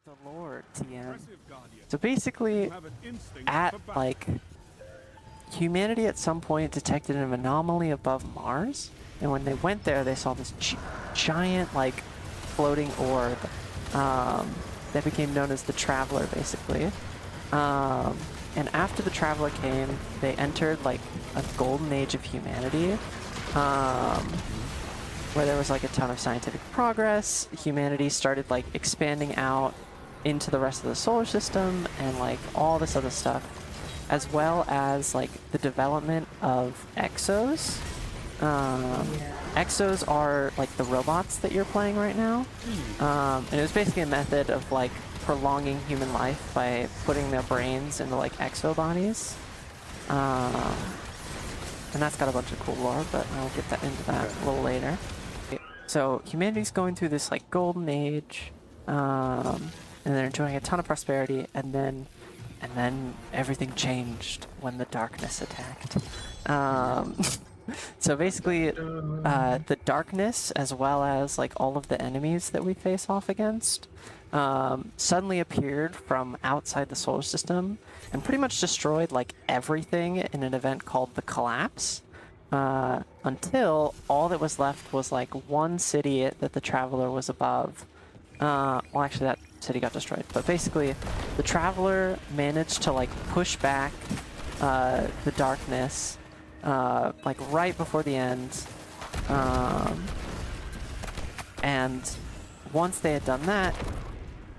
the lore, TN. So basically, at like humanity at some point detected an anomaly above Mars, and when they went there, they saw this giant like floating orb that became known as the Traveler, basically. And after the Traveler came, they entered like a golden age of humanity, where there was like a ton of scientific progress. Humanity started like expanding out into the rest of the solar system and like all this other stuff, as well as like the development of exos. Exos are like the robots that you're playing right now. And it was basically a method of like prolonging human life by putting their brains into like exo bodies. And that's got a bunch of cool lore, but I'll get that into that a little later. So humanity's going through this like golden age, and they're enjoying a ton of prosperity, and then everything changed when the darkness attacked. So basically, the darkness, as well as like all of the enemies that we face off against, suddenly appeared from outside the solar system and pretty much destroyed like everything in an event called the Collapse. Until all that was left was like one city that the Traveler was above. Well, actually, that city got destroyed. But basically, the Traveler managed to like push back the darkness like right before the end. And once they had done that,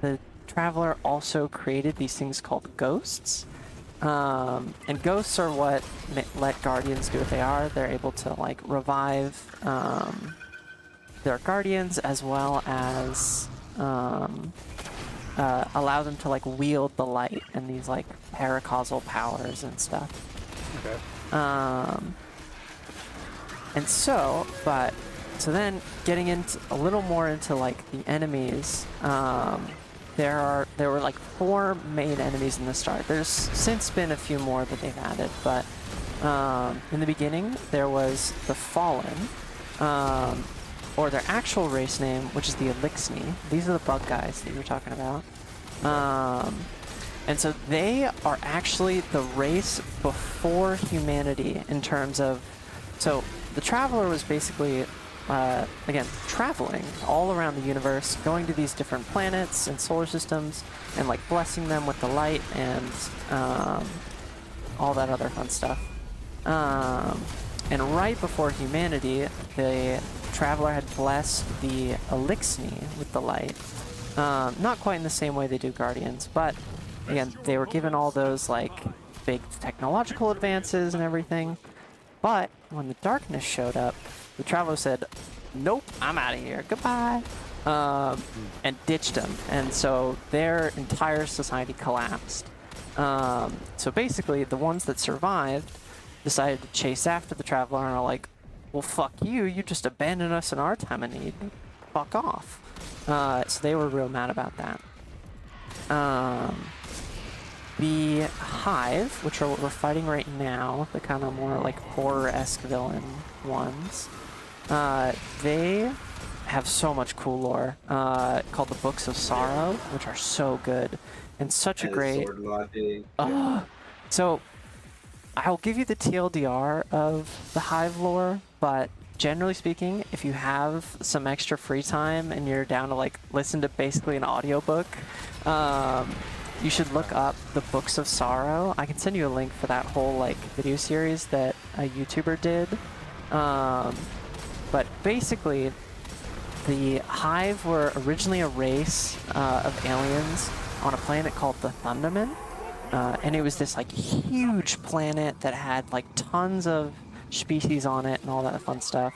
the Traveler also created these things called ghosts. And ghosts are what let Guardians do what they are. They're able to like revive their Guardians, as well as allow them to like wield the light and these like paracausal powers and stuff. Okay. And so then getting into a little more into like the enemies, there were like 4 main enemies in the start. There's since been a few more that they've added, but in the beginning there was the Fallen, or their actual race name, which is the Elixni. These are the bug guys that you were talking about. And so they are actually the race before humanity in terms of... So the Traveler was basically, again, traveling all around the universe, going to these different planets and solar systems, and like blessing them with the light and all that other fun stuff. And right before humanity, the Traveler had blessed the Elixni with the light. Not quite in the same way they do Guardians, but again, they were given all those like big technological advances and everything. But when the darkness showed up, the Traveler said, "Nope, I'm out of here. Goodbye," and ditched them. And so their entire society collapsed. So basically, the ones that survived decided to chase after the Traveler and are like, "Well, fuck you. You just abandoned us in our time of need. Fuck off." So they were real mad about that. The Hive, which are what we're fighting right now, the kind of more like horror-esque villain ones, they have so much cool lore called the Books of Sorrow, which are so good and such a great... Sword logic. So I'll give you the TLDR of the Hive lore, but generally speaking, if you have some extra free time and you're down to like listen to basically an audiobook, you should look up the Books of Sorrow. I can send you a link for that whole like video series that a YouTuber did. But basically, the Hive were originally a race of aliens on a planet called the Thunderman. And it was this like huge planet that had like tons of species on it and all that fun stuff.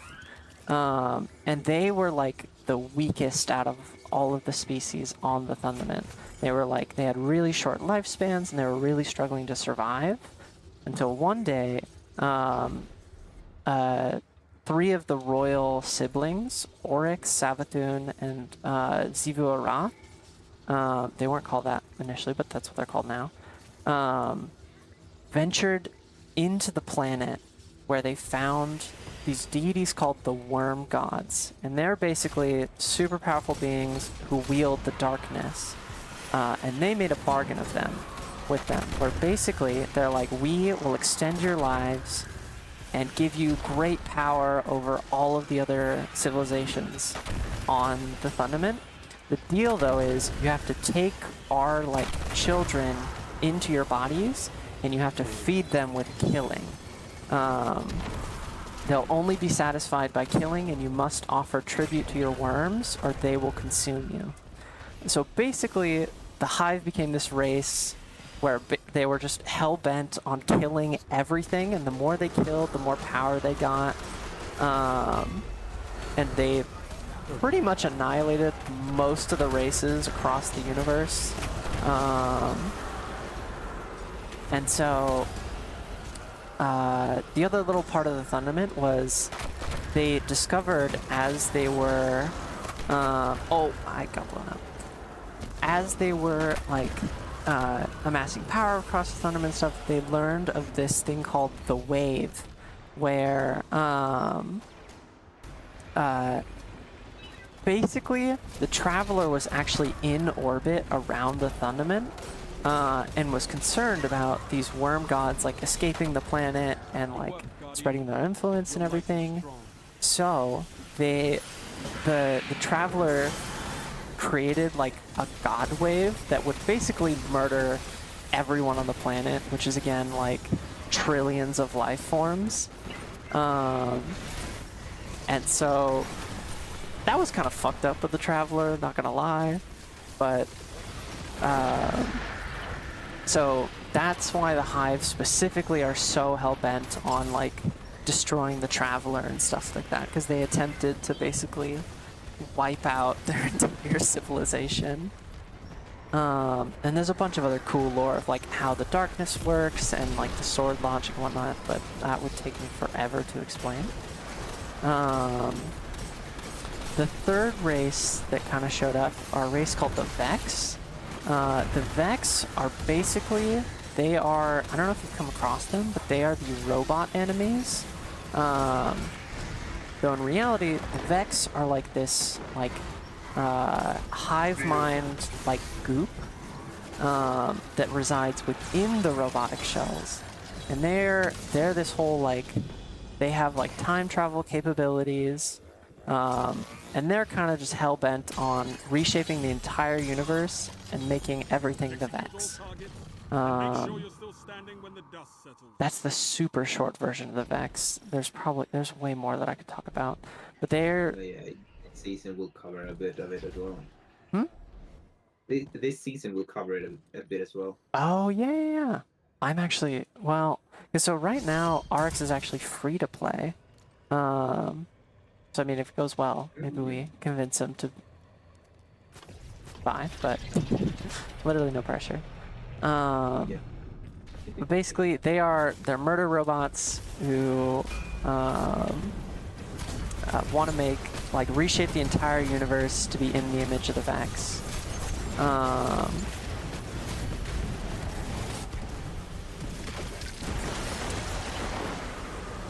And they were like the weakest out of all of the species on the Thunderman. They were like, they had really short lifespans and they were really struggling to survive until one day, 3 of the royal siblings, Oryx, Savathun, and Zivu Arath, they weren't called that initially, but that's what they're called now, ventured into the planet where they found these deities called the Worm Gods. And they're basically super powerful beings who wield the darkness. and they made a bargain with them, where basically they're like, we will extend your lives and give you great power over all of the other civilizations on the Fundament. The deal, though, is you have to take our like children into your bodies, and you have to feed them with killing. They'll only be satisfied by killing, and you must offer tribute to your worms, or they will consume you. So basically, the Hive became this race where they were just hell-bent on killing everything, and the more they killed, the more power they got. And they pretty much annihilated most of the races across the universe. And so the other little part of the Fundament was they discovered as they were... oh, I got blown up. As they were, like, amassing power across the Fundament and stuff, they learned of this thing called the Wave, where, basically, the Traveler was actually in orbit around the Fundament, and was concerned about these worm gods, like, escaping the planet and, like, spreading their influence and everything. So, the Traveler created like a god wave that would basically murder everyone on the planet, which is again like trillions of life forms. And so that was kind of fucked up with the Traveler, not gonna lie. But so that's why the Hive specifically are so hell-bent on like destroying the Traveler and stuff like that, because they attempted to basically wipe out their entire civilization. And there's a bunch of other cool lore of like how the darkness works and like the sword launch and whatnot, but that would take me forever to explain. The third race that kind of showed up are a race called the Vex. The Vex are basically, they are, I don't know if you've come across them, but they are the robot enemies. Though in reality, the Vex are like this, like, hive mind, like, goop that resides within the robotic shells. And they're this whole, like, they have, like, time travel capabilities, and they're kind of just hell-bent on reshaping the entire universe and making everything the Vex. That's the super short version of the Vex. There's way more that I could talk about, but they're... Yeah, this season will cover a bit of it as well. Hmm? This season will cover it a bit as well. Oh, yeah. I'm actually... Well, so right now, RX is actually free to play. So, I mean, if it goes well, maybe we convince him to buy, but literally no pressure. Yeah. But basically, they're murder robots who want to reshape the entire universe to be in the image of the Vex.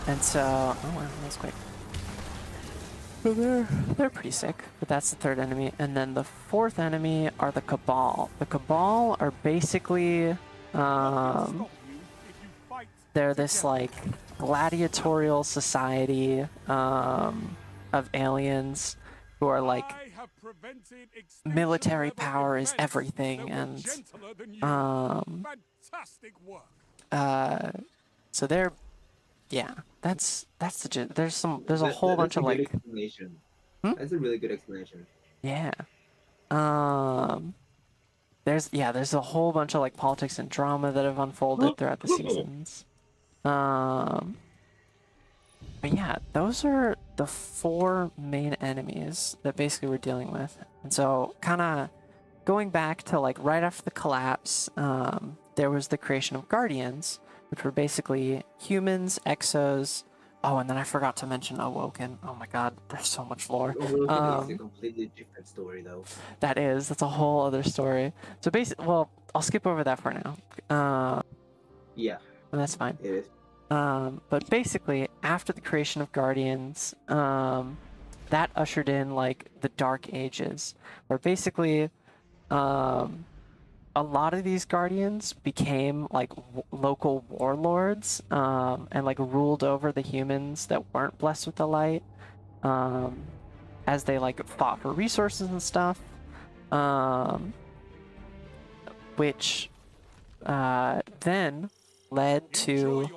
And so, oh wow, that was quick. So they're pretty sick, but that's the third enemy. And then the fourth enemy are the Cabal. The Cabal are basically, they're this like gladiatorial society of aliens who are like, military power is everything, and so they're, yeah, that's the there's a whole bunch of like explanation. That's a really good explanation. Yeah. There's a whole bunch of like politics and drama that have unfolded throughout the seasons. But yeah, those are the four main enemies that basically we're dealing with. And so kind of going back to like right after the collapse, there was the creation of Guardians, which were basically humans, exos. Oh, and then I forgot to mention Awoken. Oh my god, there's so much lore. Awoken is a completely different story, though. That's a whole other story. So basically, well, I'll skip over that for now. Yeah. That's fine. It is. But basically, after the creation of Guardians, that ushered in like the Dark Ages, where basically, a lot of these guardians became like local warlords, and like ruled over the humans that weren't blessed with the light, um, as they like fought for resources and stuff, um, which then led to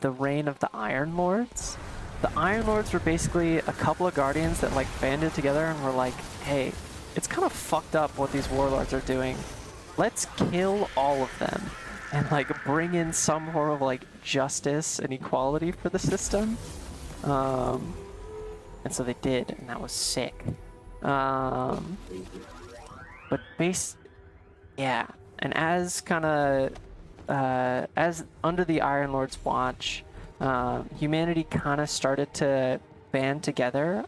the reign of the Iron Lords. The Iron Lords were basically a couple of guardians that like banded together and were like, hey, it's kind of fucked up what these warlords are doing. Let's kill all of them and like bring in some sort of like justice and equality for the system. And so they did, and that was sick. But yeah, and as kind of as under the Iron Lord's watch, humanity kind of started to band together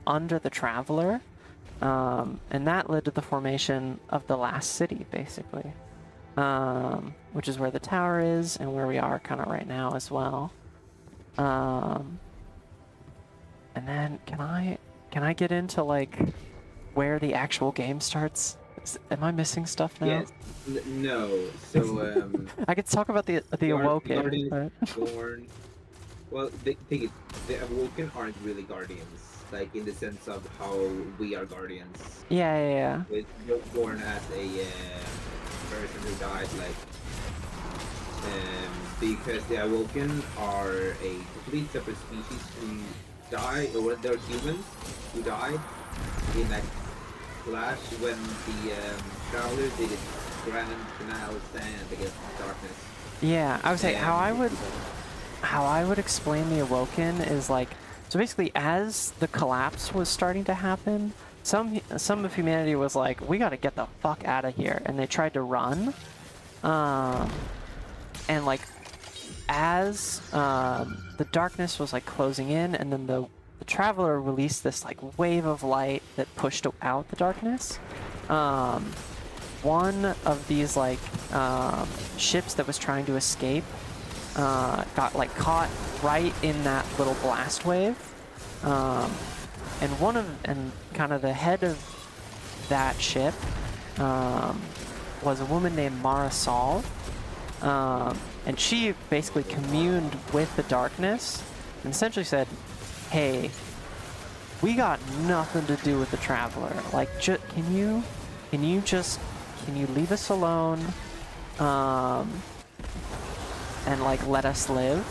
under the Traveler, and that led to the formation of the last city, basically, which is where the tower is and where we are kind of right now as well. And then can I get into like where the actual game starts? Am I missing stuff now? Yes. No. So I could talk about the Awoken. Guardians But... born. Well, the thing is, the Awoken aren't really guardians, like in the sense of how we are guardians. Yeah. You're born as a person who died, like, because the Awoken are a complete separate species who die, or they're humans who died in that clash when the Traveler did its grand finale stand against darkness. Yeah, I would say how I would explain the Awoken is like, so basically as the collapse was starting to happen, some of humanity was like, we got to get the fuck out of here, and they tried to run, and like as the darkness was like closing in, and then the Traveler released this like wave of light that pushed out the darkness. One of these like ships that was trying to escape got like caught right in that little blast wave, and kind of the head of that ship was a woman named Marisol, and she basically communed with the darkness and essentially said, hey, we got nothing to do with the Traveler. Like, can you leave us alone, and like let us live?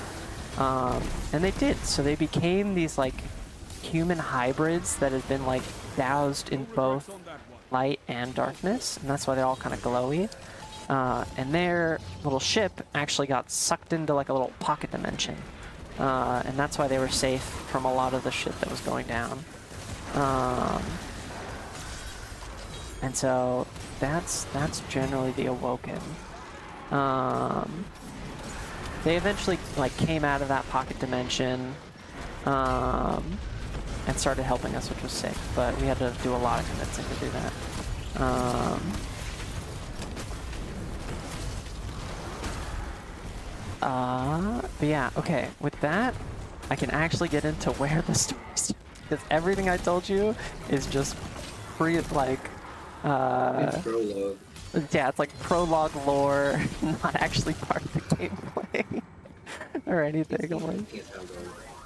And they did. So they became these like human hybrids that had been like doused in both light and darkness, and that's why they're all kind of glowy. And their little ship actually got sucked into like a little pocket dimension. And that's why they were safe from a lot of the shit that was going down. And so that's generally the Awoken. They eventually like came out of that pocket dimension, and started helping us, which was sick. But we had to do a lot of convincing to do that. But yeah, okay, with that, I can actually get into where the story starts, because everything I told you is just like, It's prologue. yeah, it's like prologue lore, not actually part of the gameplay or anything.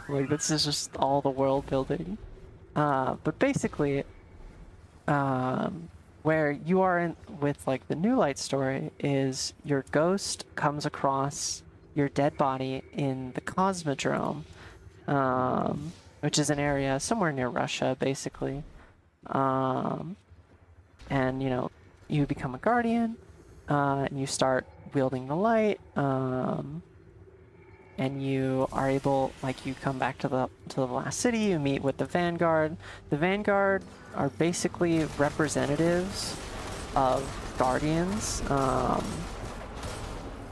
Like this is just all the world building. But basically, where you are in with like the New Light story is your ghost comes across your dead body in the Cosmodrome, which is an area somewhere near Russia, basically. And you know, you become a guardian, and you start wielding the light, and you are able, like, you come back to the last city. You meet with the Vanguard. The Vanguard are basically representatives of guardians,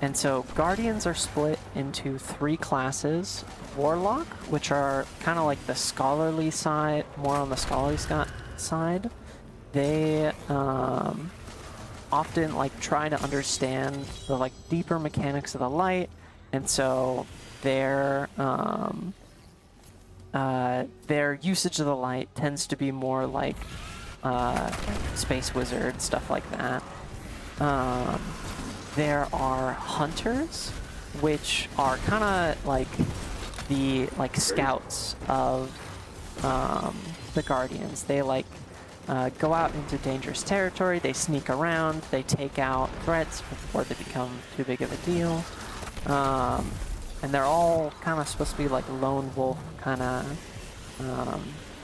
and so guardians are split into 3 classes. Warlock, which are kind of like the scholarly side, more on the scholarly side. They often like try to understand the like deeper mechanics of the light, and so their usage of the light tends to be more like space wizard stuff like that. There are hunters, which are kind of like the scouts of the guardians. They go out into dangerous territory. They sneak around. They take out threats before they become too big of a deal. And they're all kind of supposed to be like lone wolf kind of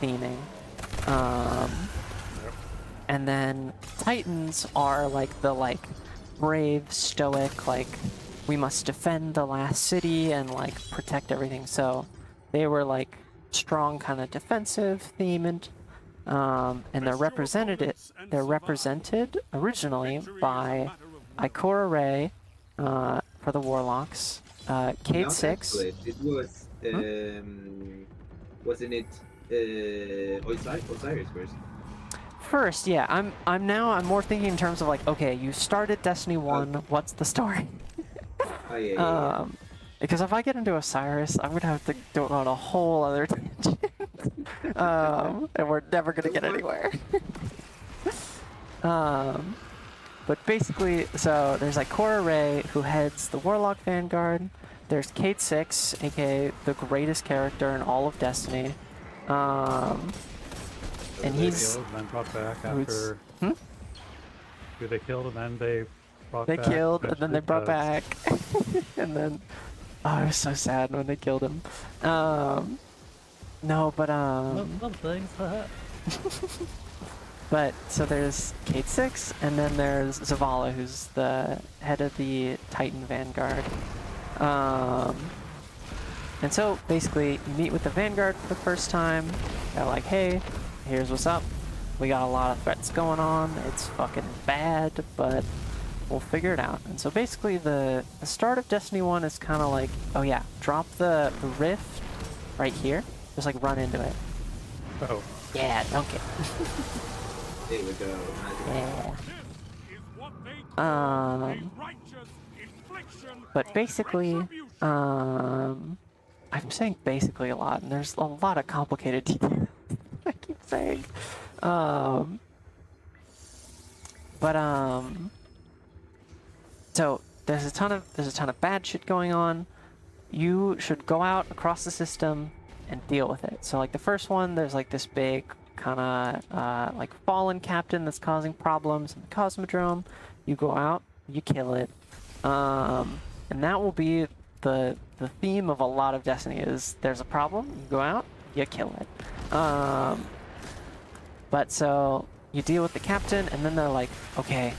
theming. And then Titans are like the brave, stoic, we must defend the last city and protect everything. So they were strong, kind of defensive themed. And they're represented originally by Ikora Rey for the Warlocks, Cade Not 6. Excellent. It was wasn't it Osiris first? First, yeah, I'm more thinking in terms of okay, you started Destiny 1, what's the story? Oh, yeah. Because if I get into Osiris, I'm gonna have to go on a whole other tangent. And we're never gonna get anywhere. But basically, so there's Ikora Rey, who heads the Warlock Vanguard. There's Cade 6, aka the greatest character in all of Destiny. And he's killed and then brought back after. Who they killed and then they brought back. They killed and then they brought because- back, and then it was so sad when they killed him. No, but Some things. But so there's Cade 6, and then there's Zavala, who's the head of the Titan Vanguard. And so basically, you meet with the Vanguard for the first time. They're like, hey, here's what's up. We got a lot of threats going on. It's fucking bad, but we'll figure it out. And so basically, the start of Destiny 1 is kind of like, oh yeah, drop the rift right here. Just run into it. Oh. Yeah, dunk it. There we go. Yeah. But basically, I'm saying basically a lot, and there's a lot of complicated details. I keep saying. So there's a ton of bad shit going on. You should go out across the system and deal with it. So the first one, there's this big kind of fallen captain that's causing problems in the Cosmodrome. You go out, you kill it, and that will be the theme of a lot of Destiny. Is there's a problem, you go out, you kill it. But so you deal with the captain, and then they're like, okay,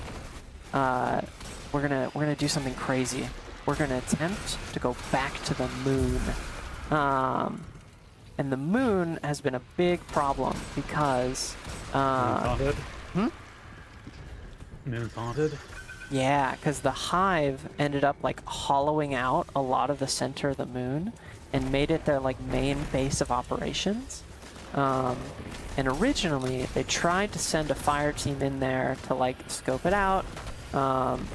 we're gonna do something crazy. We're gonna attempt to go back to the moon. And the moon has been a big problem because Haunted? Moon's haunted? yeah, because the hive ended up hollowing out a lot of the center of the moon and made it their main base of operations. And originally they tried to send a fire team in there to scope it out,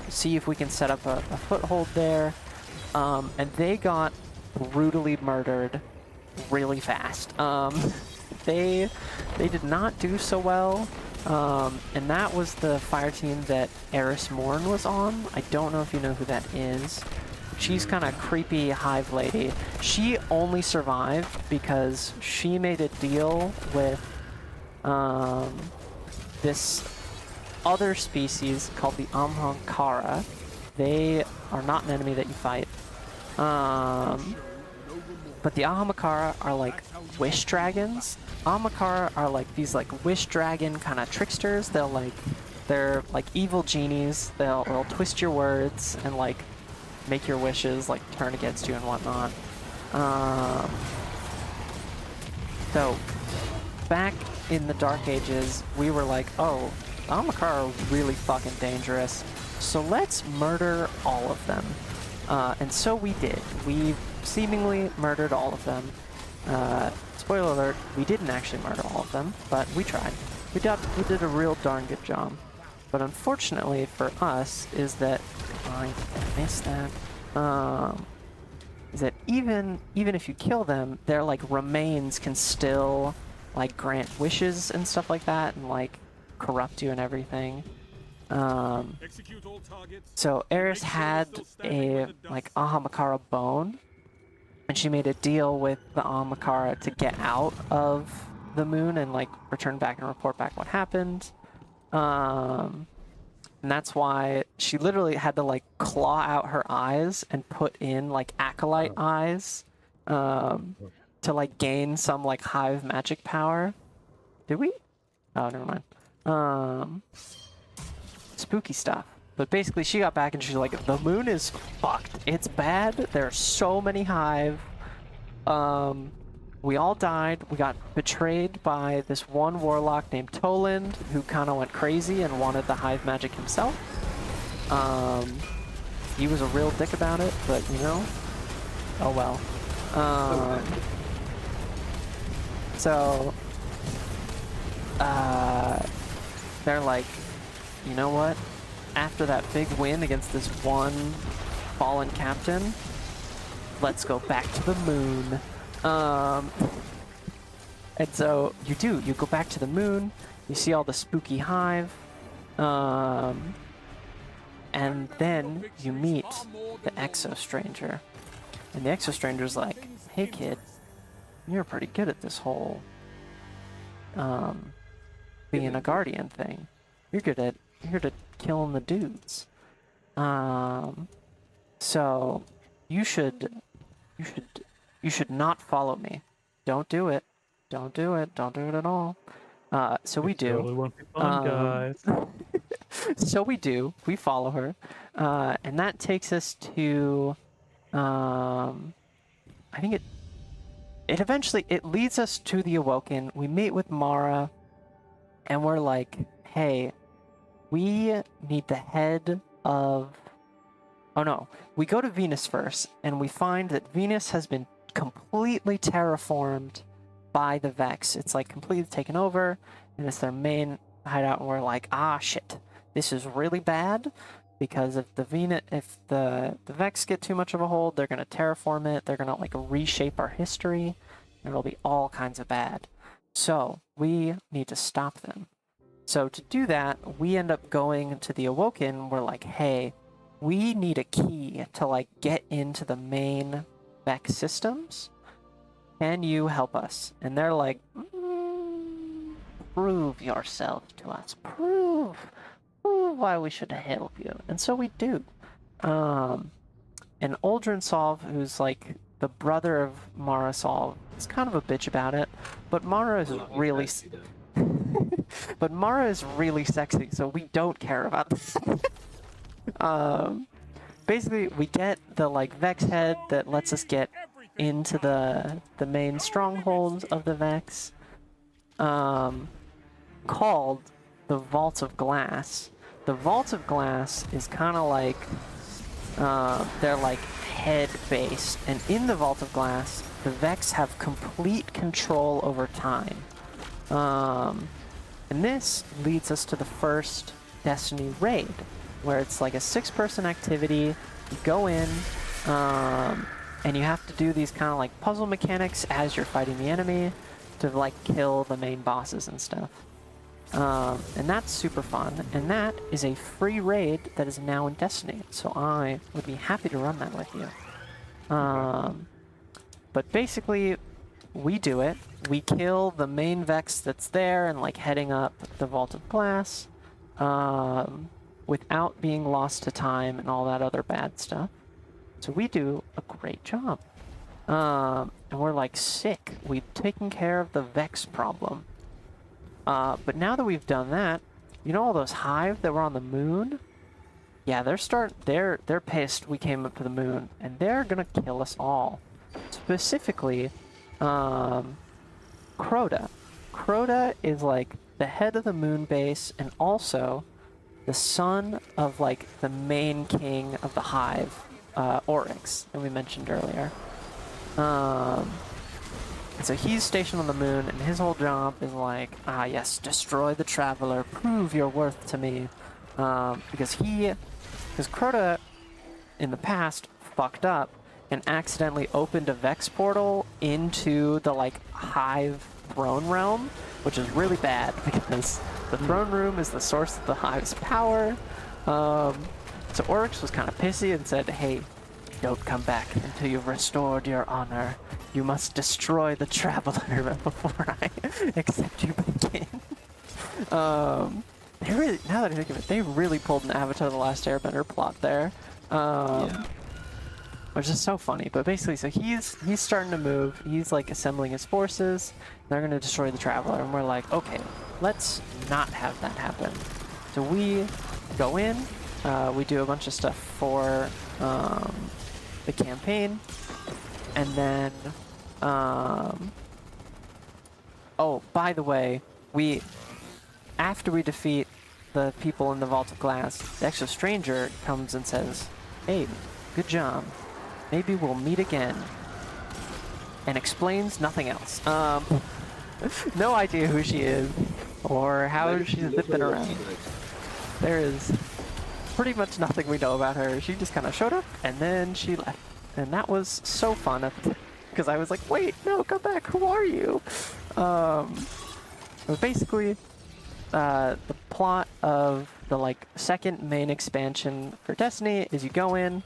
see if we can set up a foothold there, and they got brutally murdered really fast. They did not do so well, and that was the fire team that Eris Morn was on. I don't know if you know who that is. She's kind of creepy hive lady. She only survived because she made a deal with this other species called the Amhankara. They are not an enemy that you fight. But the Ahamkara are wish dragons. Ahamkara are these wish dragon kind of tricksters. They're evil genies. They'll twist your words and make your wishes turn against you and whatnot. So back in the Dark Ages, we were oh, Ahamkara are really fucking dangerous. So let's murder all of them. And so we did. We seemingly murdered all of them. Spoiler alert, we didn't actually murder all of them, but we tried. We did a real darn good job. But unfortunately for us is that I missed that. Is that even if you kill them, their remains can still grant wishes and stuff like that, and corrupt you and everything. So Eris had a like Ahamkara bone, and she made a deal with the Ahamkara to get out of the moon and like return back and report back what happened. And that's why she literally had to like claw out her eyes and put in like acolyte eyes to like gain some like hive magic power. Did we? Oh, never mind. Spooky stuff. But basically she got back and she's like, the moon is fucked. It's bad. There are so many hive. We all died. We got betrayed by this one warlock named Toland, who kind of went crazy and wanted the hive magic himself. He was a real dick about it, but you know, oh well. So, they're like, you know what? After that big win against this one fallen captain, let's go back to the moon. And so you go back to the moon, you see all the spooky hive, and then you meet the Exo-Stranger. And the Exo-Stranger's like, hey kid, you're pretty good at this whole, being a guardian thing. You're good at killing the dudes. So you should not follow me. Don't do it. Don't do it. Don't do it at all. So we do. Totally won't be fun, guys. So we do. We follow her. And that takes us to, I think it eventually, it leads us to the Awoken. We meet with Mara, and we're like, hey, we need the head of... Oh no, we go to Venus first, and we find that Venus has been completely terraformed by the Vex. It's like completely taken over, and it's their main hideout, and we're like, ah shit, this is really bad, because if the Vex get too much of a hold, they're gonna terraform it, they're gonna like reshape our history, and it'll be all kinds of bad. So we need to stop them. So to do that, we end up going to the Awoken. We're like, hey, we need a key to like get into the main Vex systems. Can you help us? And they're like, prove yourself to us. Prove why we should help you. And so we do. And Uldren Solve, who's like the brother of Mara Solve, is kind of a bitch about it. But Mara is really... But Mara is really sexy, so we don't care about that. Basically, we get the like Vex head that lets us get into the main strongholds of the Vex, called the Vault of Glass. The Vault of Glass is kind of like, they're like head-based, and in the Vault of Glass, the Vex have complete control over time. And this leads us to the first Destiny raid, where it's like a 6-person activity. You go in, and you have to do these kind of like puzzle mechanics as you're fighting the enemy to like kill the main bosses and stuff. And that's super fun, and that is a free raid that is now in Destiny, so I would be happy to run that with you. But basically, we do it. We kill the main Vex that's there and like heading up the Vault of Glass, without being lost to time and all that other bad stuff. So we do a great job. And we're like, sick. We've taken care of the Vex problem. But now that we've done that, you know all those hive that were on the moon? Yeah, they're pissed we came up to the moon, and they're gonna kill us all. Specifically, Crota. Crota is like the head of the moon base, and also the son of like the main king of the hive, Oryx, that we mentioned earlier. So he's stationed on the moon, and his whole job is like, ah yes, destroy the Traveler, prove your worth to me. Because Crota, in the past, fucked up and accidentally opened a Vex portal into the like hive throne realm, which is really bad because The throne room is the source of the hive's power. So Oryx was kind of pissy and said, hey, don't come back until you've restored your honor. You must destroy the traveler before I accept you back in. They really, now that I think of it, they really pulled an Avatar: The Last Airbender plot there. Yeah. Which is so funny. But basically, so he's starting to move. He's like assembling his forces. They're going to destroy the traveler. And we're like, okay, let's not have that happen. So we go in. We do a bunch of stuff for the campaign. And then, oh, by the way, after we defeat the people in the Vault of Glass, the Exo Stranger comes and says, hey, good job. Maybe we'll meet again. And explains nothing else. No idea who she is or how she's been around. There is pretty much nothing we know about her. She just kind of showed up and then she left. And that was so fun because I was like, wait, no, come back. Who are you? But basically, the plot of the like second main expansion for Destiny is you go in,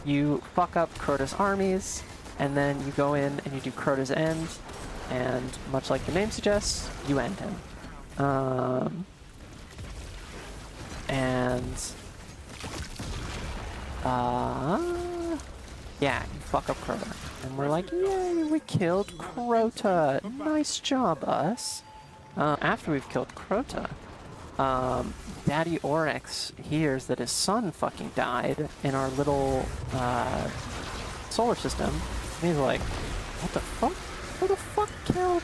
you fuck up Crota's armies, and then you go in and you do Crota's End, and much like the name suggests, you end him. Yeah, you fuck up Crota. And we're like, yay, we killed Crota. Nice job, us. After we've killed Crota, Daddy Oryx hears that his son fucking died in our little solar system. And he's like, what the fuck? Who the fuck killed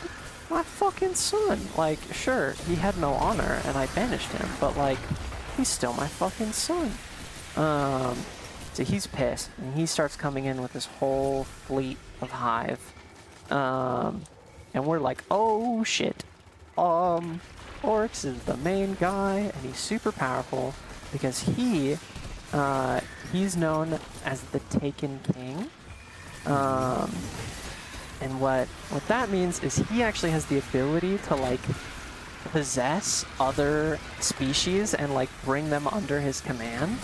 my fucking son? Like, sure, he had no honor and I banished him, but like, he's still my fucking son. So he's pissed, and he starts coming in with this whole fleet of Hive. And we're like, oh shit. Oryx is the main guy, and he's super powerful because he's known as the Taken King. And what that means is he actually has the ability to like possess other species and like bring them under his command.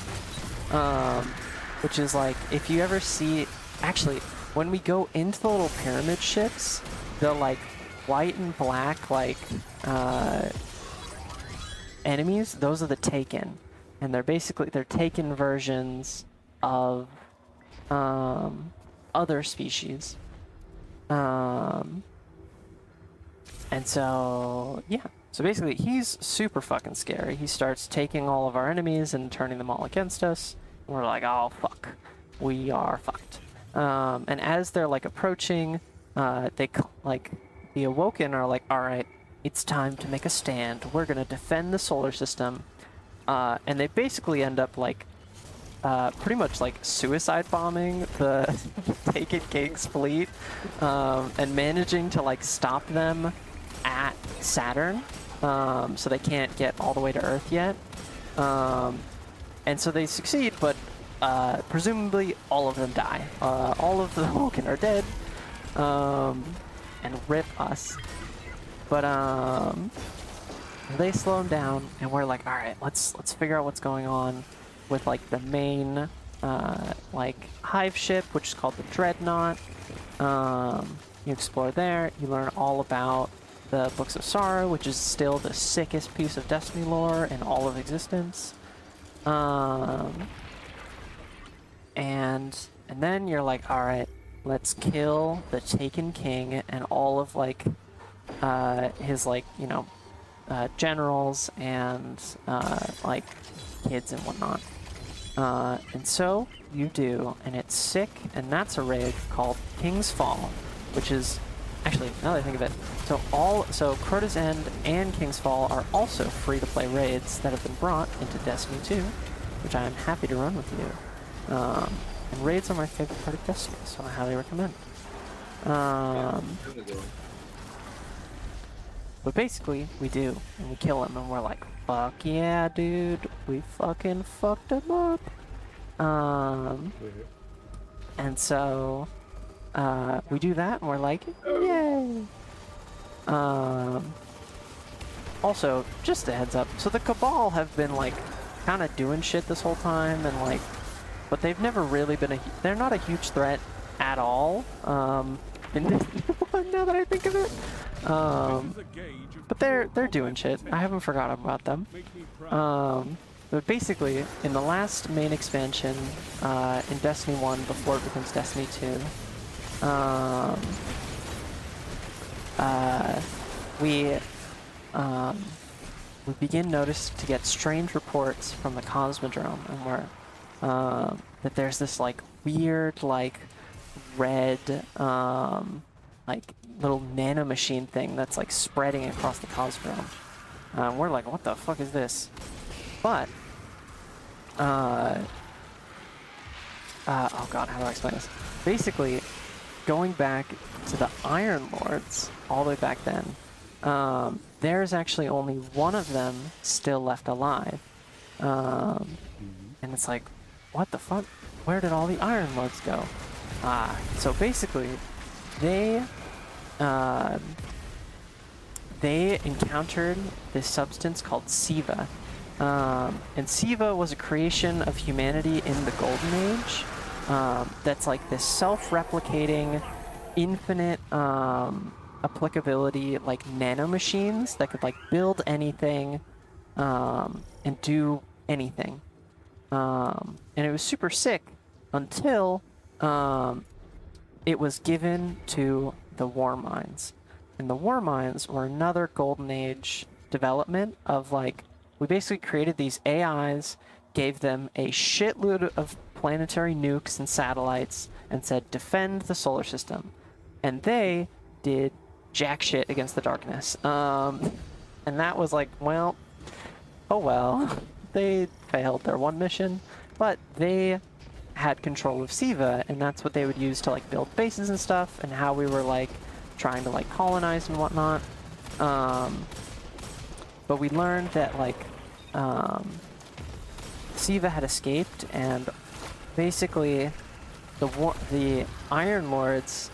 Which is like, if you ever see, actually, when we go into the little pyramid ships, the like white and black like enemies, those are the Taken, and they're Taken versions of other species. And so yeah, so basically he's super fucking scary. He starts taking all of our enemies and turning them all against us. And we're like, oh fuck, we are fucked. And as they're like approaching, the Awoken are like, all right, it's time to make a stand. We're gonna defend the solar system. And they basically end up like pretty much like suicide bombing the Taken King's fleet, and managing to like stop them at Saturn, so they can't get all the way to Earth yet. And so they succeed, but presumably all of them die. All of the Vulcan are dead, and rip us. But they slow them down, and we're like, all right, let's figure out what's going on with like the main like Hive ship, which is called the Dreadnought. You explore there, you learn all about the Books of Sorrow, which is still the sickest piece of Destiny lore in all of existence. And then you're like, all right, let's kill the Taken King and all of like his like, you know, generals and like kids and whatnot. And so you do, and it's sick, and that's a raid called King's Fall, which is actually, now that I think of it, so Crota's End and King's Fall are also free-to-play raids that have been brought into Destiny 2, which I am happy to run with you. And raids are my favorite part of Destiny, so I highly recommend. But basically, we do, and we kill him, and we're like, fuck yeah, dude, we fucking fucked him up. And so, we do that, and we're like, yay. also, just a heads up. So the Cabal have been like kind of doing shit this whole time, and like, but they've never really been they're not a huge threat at all. In this one, now that I think of it. But they're doing shit. I haven't forgotten about them. But basically, in the last main expansion, in Destiny 1 before it becomes Destiny 2, we begin to get strange reports from the Cosmodrome, and that there's this like weird like red like little nanomachine thing that's like spreading across the Cosmodrome. We're like, what the fuck is this? But oh god, how do I explain this? Basically, going back to the Iron Lords all the way back then, there's actually only one of them still left alive. And it's like, what the fuck? Where did all the Iron Lords go? So basically, they encountered this substance called Siva. And Siva was a creation of humanity in the Golden Age. That's like this self-replicating, infinite applicability, like nanomachines that could like build anything and do anything. And it was super sick until it was given to the War Mines. And the War Mines were another Golden Age development of like, we basically created these AIs, gave them a shitload of planetary nukes and satellites, and said, defend the solar system. And they did jack shit against the darkness. And that was like, well, oh well. They failed their one mission, but they had control of Siva, and that's what they would use to like build bases and stuff, and how we were like trying to like colonize and whatnot. But we learned that like Siva had escaped, and basically the Iron Lords,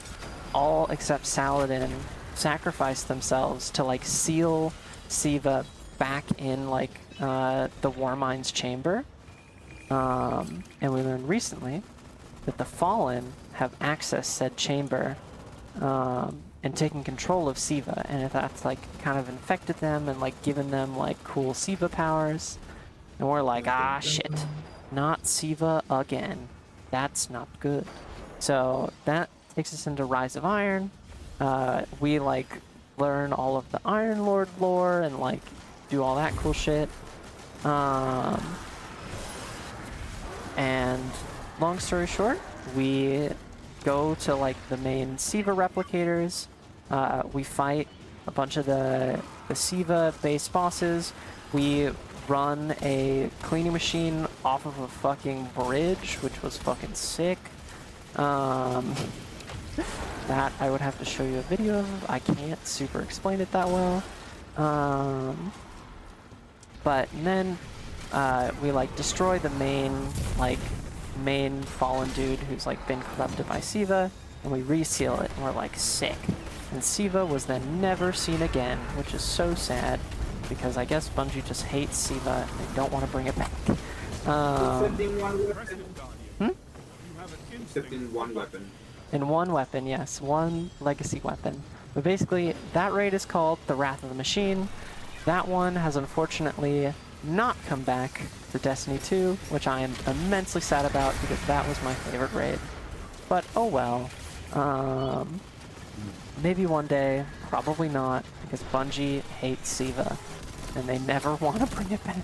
all except Saladin, sacrificed themselves to like seal Siva back in like the War Mines chamber. And we learned recently that the Fallen have accessed said chamber and taken control of Siva, and if that's like kind of infected them and like given them like cool Siva powers, and we're like, ah shit, not Siva again. That's not good. So that takes us into Rise of Iron. We like learn all of the Iron Lord lore and like do all that cool shit. And long story short, we go to like the main Siva replicators. We fight a bunch of the Siva base bosses. We run a cleaning machine off of a fucking bridge, which was fucking sick. That I would have to show you a video of. I can't super explain it that well. But then we like destroy the main fallen dude who's like been corrupted by Siva, and we reseal it, and we're like, sick. And Siva was then never seen again, which is so sad, because I guess Bungie just hates Siva and they don't want to bring it back. Except in one weapon. Except in one weapon. In one weapon, yes, one legacy weapon. But basically, that raid is called the Wrath of the Machine. That one has unfortunately not come back to Destiny 2, which I am immensely sad about, because that was my favorite raid. But oh well. Maybe one day, probably not, because Bungie hates Siva, and they never want to bring it back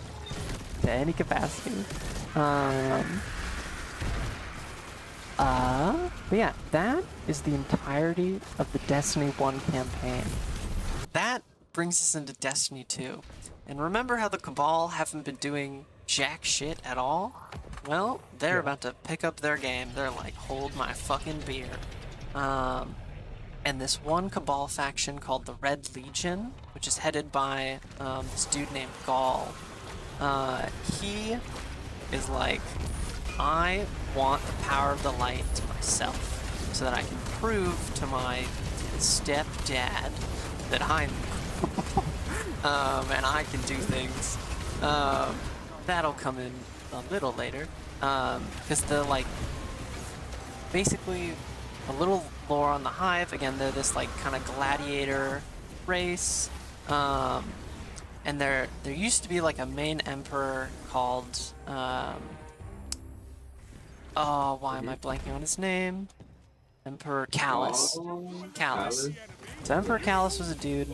to any capacity. But yeah, that is the entirety of the Destiny 1 campaign. That brings us into Destiny 2. And remember how the Cabal haven't been doing jack shit at all? Well, they're about to pick up their game. They're like, hold my fucking beer. And this one Cabal faction called the Red Legion, which is headed by this dude named Gaul, he is like, I want the power of the light to myself, so that I can prove to my stepdad that I'm and I can do things. That'll come in a little later. Because the, like, basically, a little lore on the Hive. Again, they're this, like, kind of gladiator race. And there used to be, like, a main emperor called, oh, why am I blanking on his name? Emperor Callus. Oh, Callus. So Emperor Callus was a dude,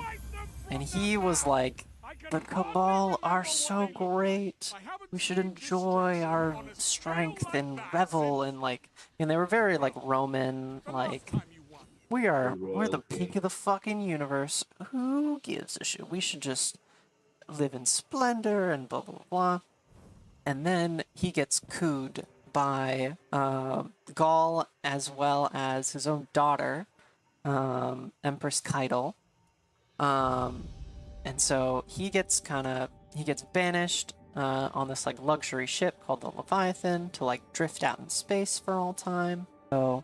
and he was like, the Cabal are so great. We should enjoy our strength and revel and like, and they were very like Roman, like, we're the peak of the fucking universe. Who gives a shit? We should just live in splendor and blah blah blah. And then he gets cooed by Gaul as well as his own daughter, Empress Keitel. And so he gets banished on this like luxury ship called the Leviathan to like drift out in space for all time. So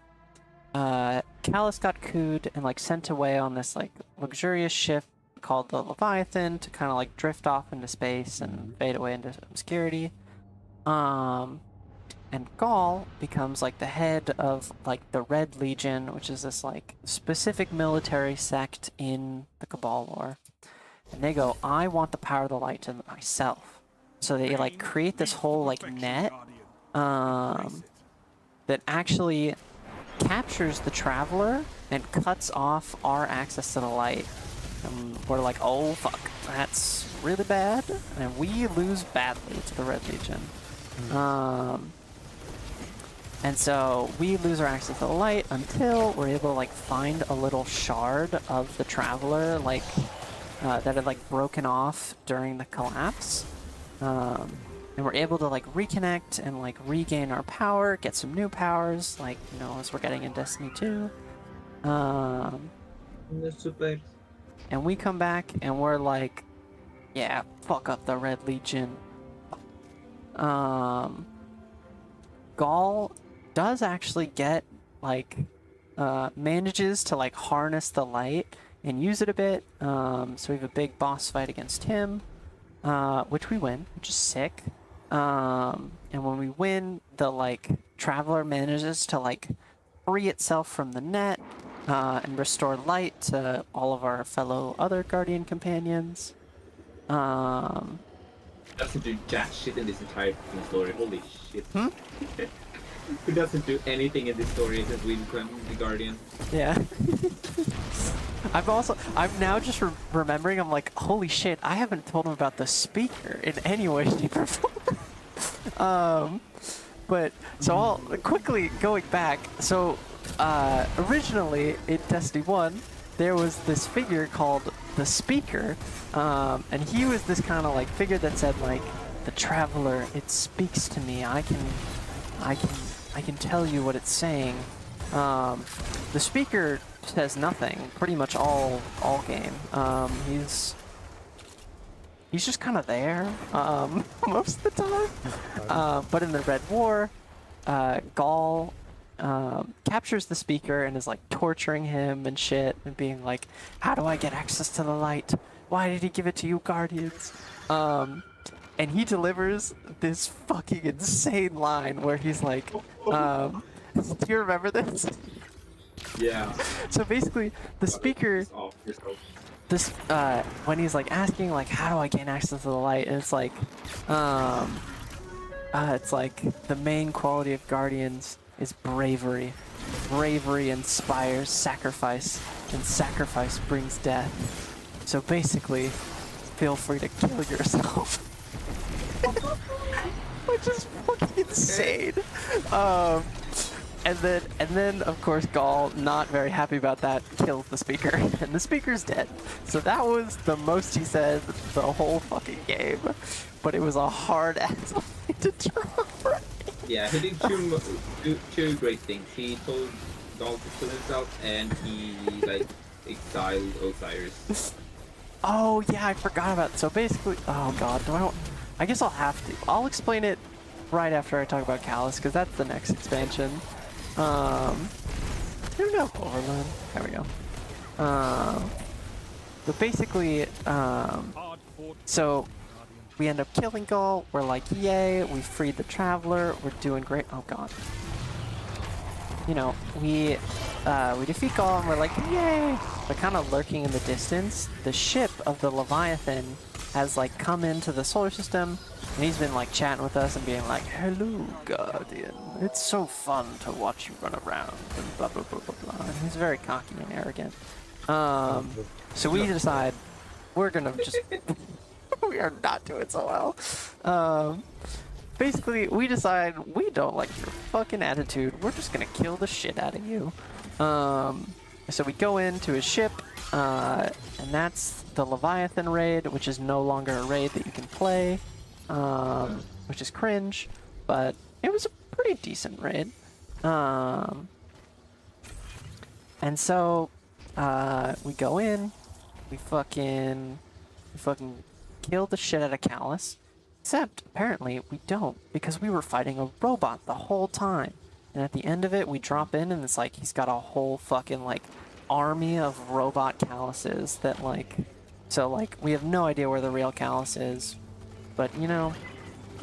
Callus got cooed and like sent away on this like luxurious ship called the Leviathan to kind of like drift off into space and fade away into obscurity. And Gaul becomes like the head of like the Red Legion, which is this like specific military sect in the Cabal lore. And they go, I want the power of the light to myself. So they like create this whole like net that actually captures the Traveler and cuts off our access to the light. And we're like, oh fuck, that's really bad. And we lose badly to the Red Legion. And so we lose our access to the light until we're able to like find a little shard of the Traveler, like that had like broken off during the collapse. And we're able to like reconnect and like regain our power, get some new powers, like, you know, as we're getting in Destiny 2. Super. And we come back and we're like, yeah, fuck up the Red Legion. Gaul does actually get like manages to like harness the light and use it a bit. So we have a big boss fight against him, which we win, which is sick. And when we win, the like Traveler manages to like free itself from the net and restore light to all of our fellow other Guardian companions. Doesn't do jack shit in this entire fucking story. Holy shit. Who doesn't do anything in this story since we become the Guardian? Yeah. I'm now just remembering, I'm like, holy shit, I haven't told him about the speaker in any way, shape, or form. But, so I'll quickly going back. So, originally in Destiny 1, there was this figure called the Speaker, and he was this kind of like figure that said like, the Traveler, it speaks to me. I can tell you what it's saying. The Speaker says nothing pretty much all game. He's just kind of there most of the time. But in the Red War, Gaul captures the Speaker and is like torturing him and shit and being like, how do I get access to the light? Why did he give it to you, Guardians? And he delivers this fucking insane line where he's like, do you remember this? Yeah. So basically, the Speaker, this when he's like asking like, how do I gain access to the light? And it's like the main quality of Guardians is bravery. Bravery inspires sacrifice, and sacrifice brings death. So basically, feel free to kill yourself. Which is fucking insane. And then of course Gaul, not very happy about that, kills the Speaker, and the Speaker's dead. So that was the most he said the whole fucking game, but it was a hard ass line to draw. Yeah, he did two great things. He told Gaul to kill himself, and he like exiled Osiris. Oh yeah, I forgot about it. So basically, oh god, I guess I'll have to. I'll explain it right after I talk about Callus, because that's the next expansion. I don't know, Overland. There we go. But basically, So we end up killing Gaul. We're like, yay, we freed the Traveler. We're doing great. Oh god. You know, we defeat Gaul and we're like, yay! But kind of lurking in the distance, the ship of the Leviathan has like come into the solar system, and he's been like chatting with us and being like, hello, Guardian. It's so fun to watch you run around and blah blah blah blah blah. And he's very cocky and arrogant. So we decide we're gonna just we are not doing so well. Basically, we decide we don't like your fucking attitude. We're just gonna kill the shit out of you. So we go into his ship, and that's the Leviathan raid, which is no longer a raid that you can play, which is cringe, but it was a pretty decent raid. And so we go in, we fucking kill the shit out of Callus. Except, apparently, we don't, because we were fighting a robot the whole time. And at the end of it, we drop in, and it's like he's got a whole fucking, like, army of robot Calluses that, like... So, like, we have no idea where the real Callus is. But, you know,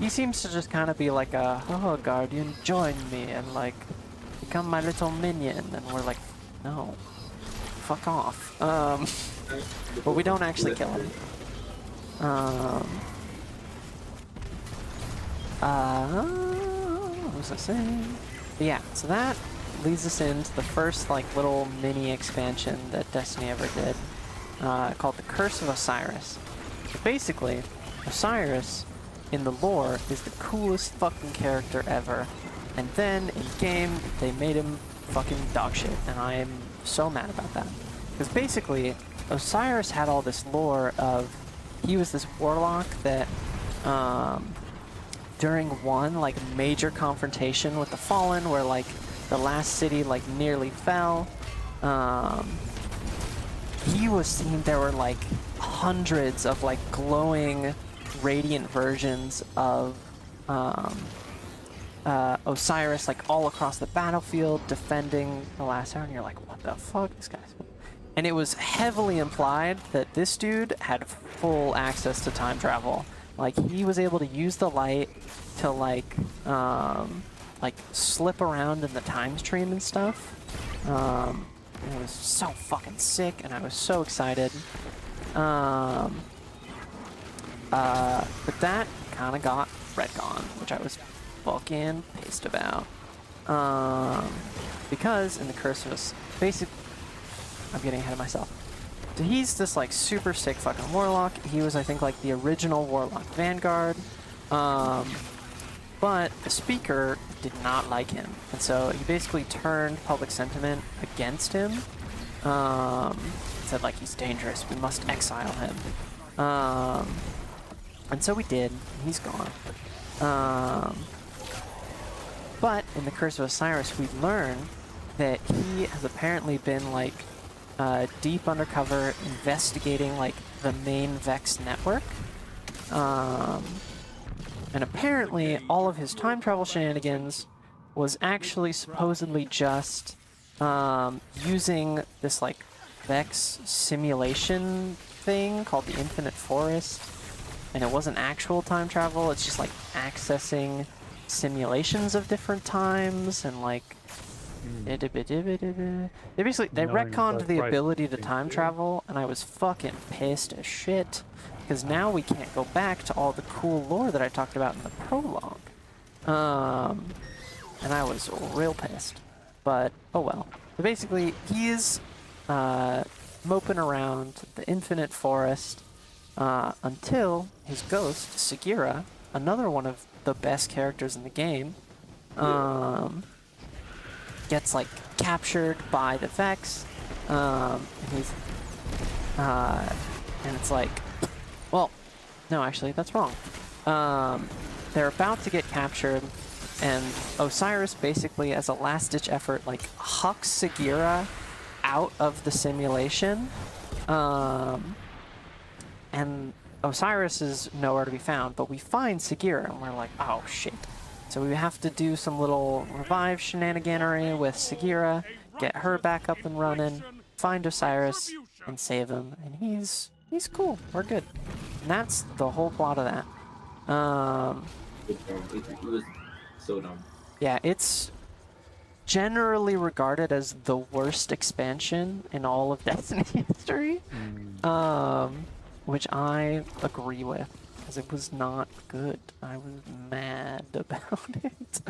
he seems to just kind of be like a, oh, Guardian, join me, and, like, become my little minion. And we're like, no, fuck off. But we don't actually kill him. What was I saying? But yeah, so that leads us into the first, like, little mini expansion that Destiny ever did, called the Curse of Osiris. So basically, Osiris, in the lore, is the coolest fucking character ever. And then, in game, they made him fucking dog shit, and I am so mad about that. Because basically, Osiris had all this lore of, he was this warlock that, during one, like, major confrontation with the Fallen, where, like, the last city, like, nearly fell, he was seen, there were, like, hundreds of, like, glowing, radiant versions of, Osiris, like, all across the battlefield, defending the last hour, and you're like, what the fuck, this guy's... And it was heavily implied that this dude had full access to time travel. Like, he was able to use the light to, like slip around in the time stream and stuff. And it was so fucking sick, and I was so excited. But that kind of got retconned, which I was fucking pissed about. Because in the Curse of Us, basically, I'm getting ahead of myself. So he's this, like, super sick fucking warlock. He was, I think, like, the original warlock vanguard. But the speaker did not like him. And so he basically turned public sentiment against him. Said, like, he's dangerous. We must exile him. And so we did. He's gone. But in the Curse of Osiris, we learn that he has apparently been, like, deep undercover investigating, like, the main Vex network. And apparently all of his time travel shenanigans was actually supposedly just using this, like, Vex simulation thing called the Infinite Forest. And it wasn't actual time travel, it's just, like, accessing simulations of different times and, like, they basically, they retconned the ability to time travel, and I was fucking pissed as shit, because now we can't go back to all the cool lore that I talked about in the prologue. And I was real pissed. But, oh well. But basically, he is moping around the Infinite Forest until his ghost, Sagira, another one of the best characters in the game, gets, like, captured by the Vex, and he's, and it's like, well, no, actually, that's wrong. They're about to get captured, and Osiris basically, as a last-ditch effort, like, hucks Sagira out of the simulation, and Osiris is nowhere to be found, but we find Sagira, and we're like, oh, shit. So we have to do some little revive shenaniganery with Sagira, get her back up and running, find Osiris, and save him. And he's cool. We're good. that's the whole plot of that. It was so dumb. Yeah, it's generally regarded as the worst expansion in all of Destiny history. Which I agree with, because it was not good. I was mad about it.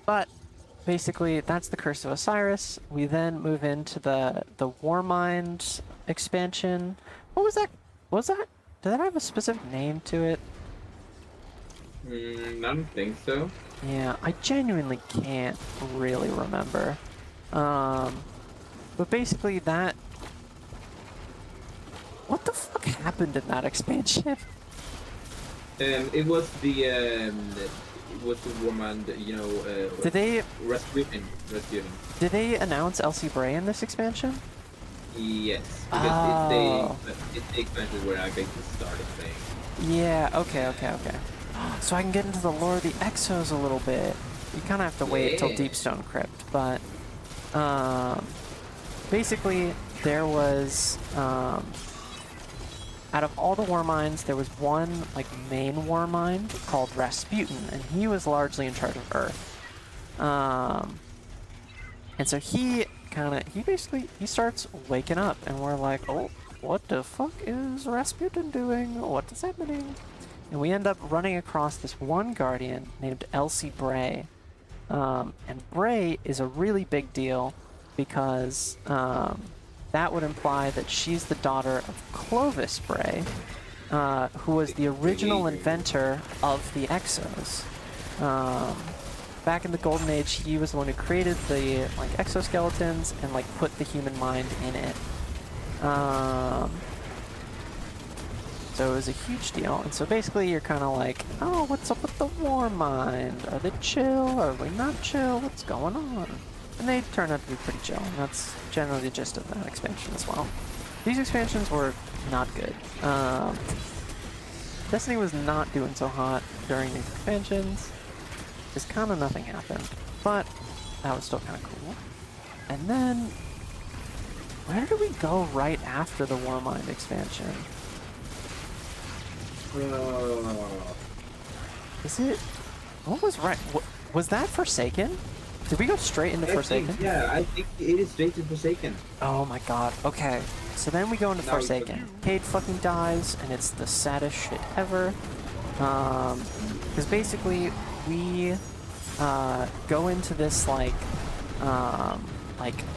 But basically, that's the Curse of Osiris. We then move into the Warmind expansion. What was that? Did that have a specific name to it? I don't think so. Yeah, I genuinely can't really remember. But basically that... What the fuck happened in that expansion? It was the woman that, you know, Did they Rasputin. did they announce Elsie Bray in this expansion? Yes, because Oh. it's the expansion where I basically started playing. Yeah, okay. So I can get into the lore of the Exos a little bit. You kind of have to wait till Yeah. Deepstone Crypt, but basically there was out of all the Warminds, there was one like main Warmind called Rasputin, and he was largely in charge of Earth. And so he basically starts waking up, and we're like, oh, what the fuck is Rasputin doing? What is happening? And we end up running across this one Guardian named Elsie Bray. And Bray is a really big deal because that would imply that she's the daughter of Clovis Bray, who was the original inventor of the Exos. Back in the Golden Age, he was the one who created the like exoskeletons and like put the human mind in it. So it was a huge deal, and so basically you're kind of like, oh, what's up with the Warmind? Are they chill? Are they not chill? What's going on? And they turn out to be pretty chill, and that's generally the gist of that expansion as well. These expansions were not good. Destiny was not doing so hot during these expansions. Just kind of nothing happened, but that was still kind of cool. And then, where do we go right after the Warmind expansion? Is it? What was right? Was that Forsaken? Did we go straight into Forsaken? I think it is straight to Forsaken. Oh my god. Okay. So then we go into Forsaken. Cade fucking dies, and it's the saddest shit ever. Because basically we go into this like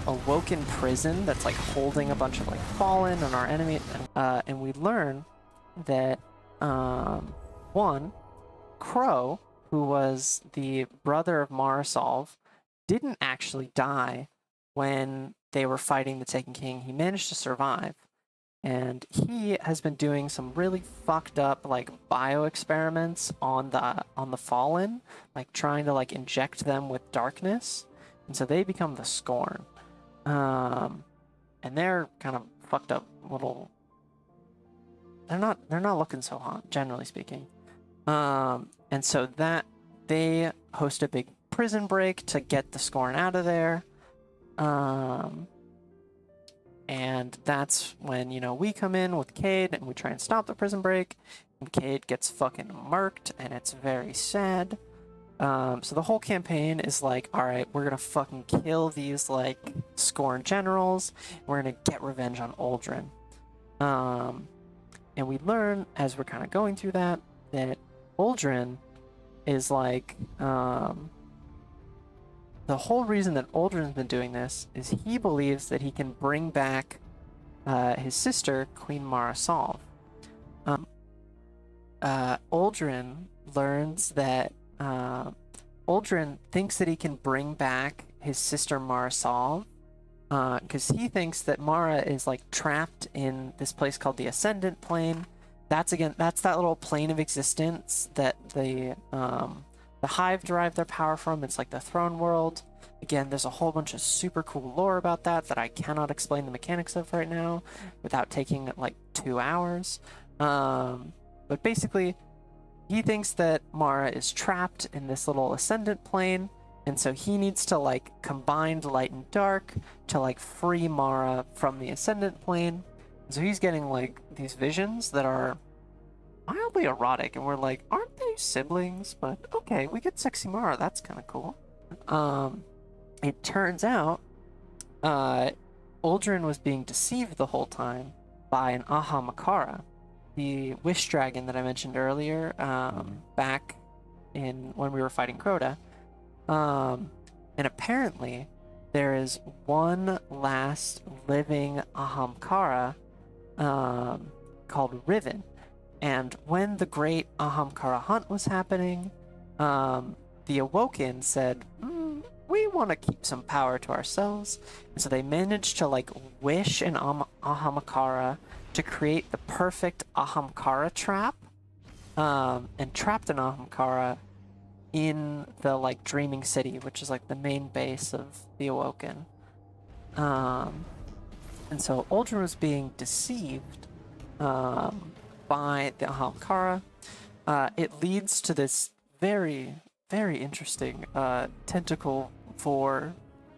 awoken prison that's like holding a bunch of like fallen and our enemy, and we learn that one, Crow, who was the brother of Marisolve, didn't actually die when they were fighting the Taken King. He managed to survive, and he has been doing some really fucked up like bio experiments on the Fallen, like trying to like inject them with darkness, and so they become the Scorn. And they're kind of fucked up little. They're not looking so hot, generally speaking. And so that they host a big prison break to get the Scorn out of there. And that's when, you know, we come in with Cade and we try and stop the prison break. And Cade gets fucking murked, and it's very sad. So the whole campaign is like, all right, we're gonna fucking kill these like Scorn generals. We're gonna get revenge on Uldren. And we learn as we're kind of going through that Uldren is like, the whole reason that Uldren's been doing this is he believes that he can bring back his sister, Queen Marisolve. Uldren learns that Uldren thinks that he can bring back his sister Marisolve because he thinks that Mara is like trapped in this place called the Ascendant Plane. That's that little plane of existence that the Hive derive their power from. It's like the Throne World. Again, there's a whole bunch of super cool lore about that I cannot explain the mechanics of right now without taking like 2 hours. But basically, he thinks that Mara is trapped in this little Ascendant Plane, and so he needs to like combine light and dark to like free Mara from the Ascendant Plane. So he's getting like these visions that are mildly erotic, and we're like, aren't they siblings? But okay, we get sexy Mara. That's kind of cool. It turns out, Uldren was being deceived the whole time by an Ahamkara, the wish dragon that I mentioned earlier, back in when we were fighting Crota. And apparently, there is one last living Ahamkara called Riven. And when the great Ahamkara hunt was happening, the Awoken said, we want to keep some power to ourselves. And so they managed to like wish an Ahamkara to create the perfect Ahamkara trap, and trapped an Ahamkara in the like Dreaming City, which is like the main base of the Awoken. And so Uldren was being deceived by the Ahamkara. It leads to this very, very interesting tentacle vor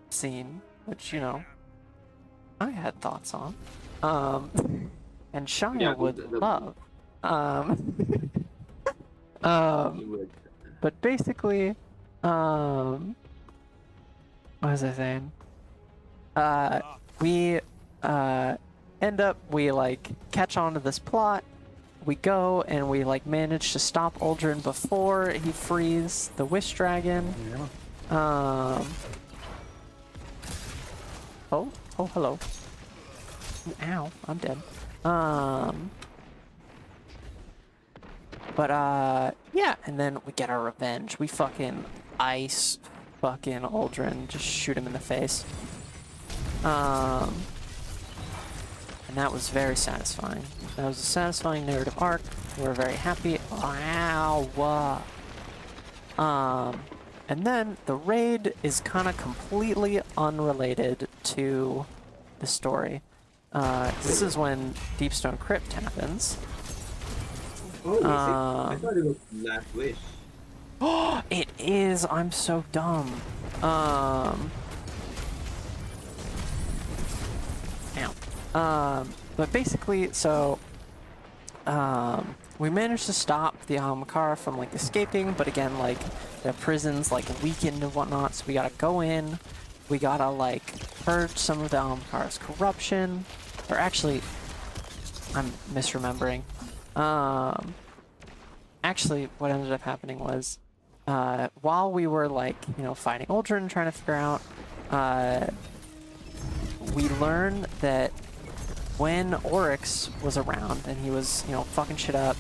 scene, which, you know, I had thoughts on. And Shia would love. But basically, what was I saying? We end up, we like catch on to this plot. We go and we like manage to stop Uldren before he frees the Wish Dragon. Yeah. Oh, hello. Ow, I'm dead. But yeah, and then we get our revenge. We fucking ice fucking Uldren, just shoot him in the face. And that was very satisfying. That was a satisfying narrative arc. We're very happy. Wow. And then the raid is kind of completely unrelated to the story. This is when Deepstone Crypt happens. Oh, I thought it was Last Wish. Oh, it is. I'm so dumb. Ow. But basically, so we managed to stop the Ahamkara from like escaping, but again, like the prison's like weakened and whatnot, so we gotta go in. We gotta like purge some of the Ahamkara's corruption. Or actually, I'm misremembering. Actually, what ended up happening was, while we were like, you know, fighting Uldren, trying to figure out, we learned that when Oryx was around and he was, you know, fucking shit up,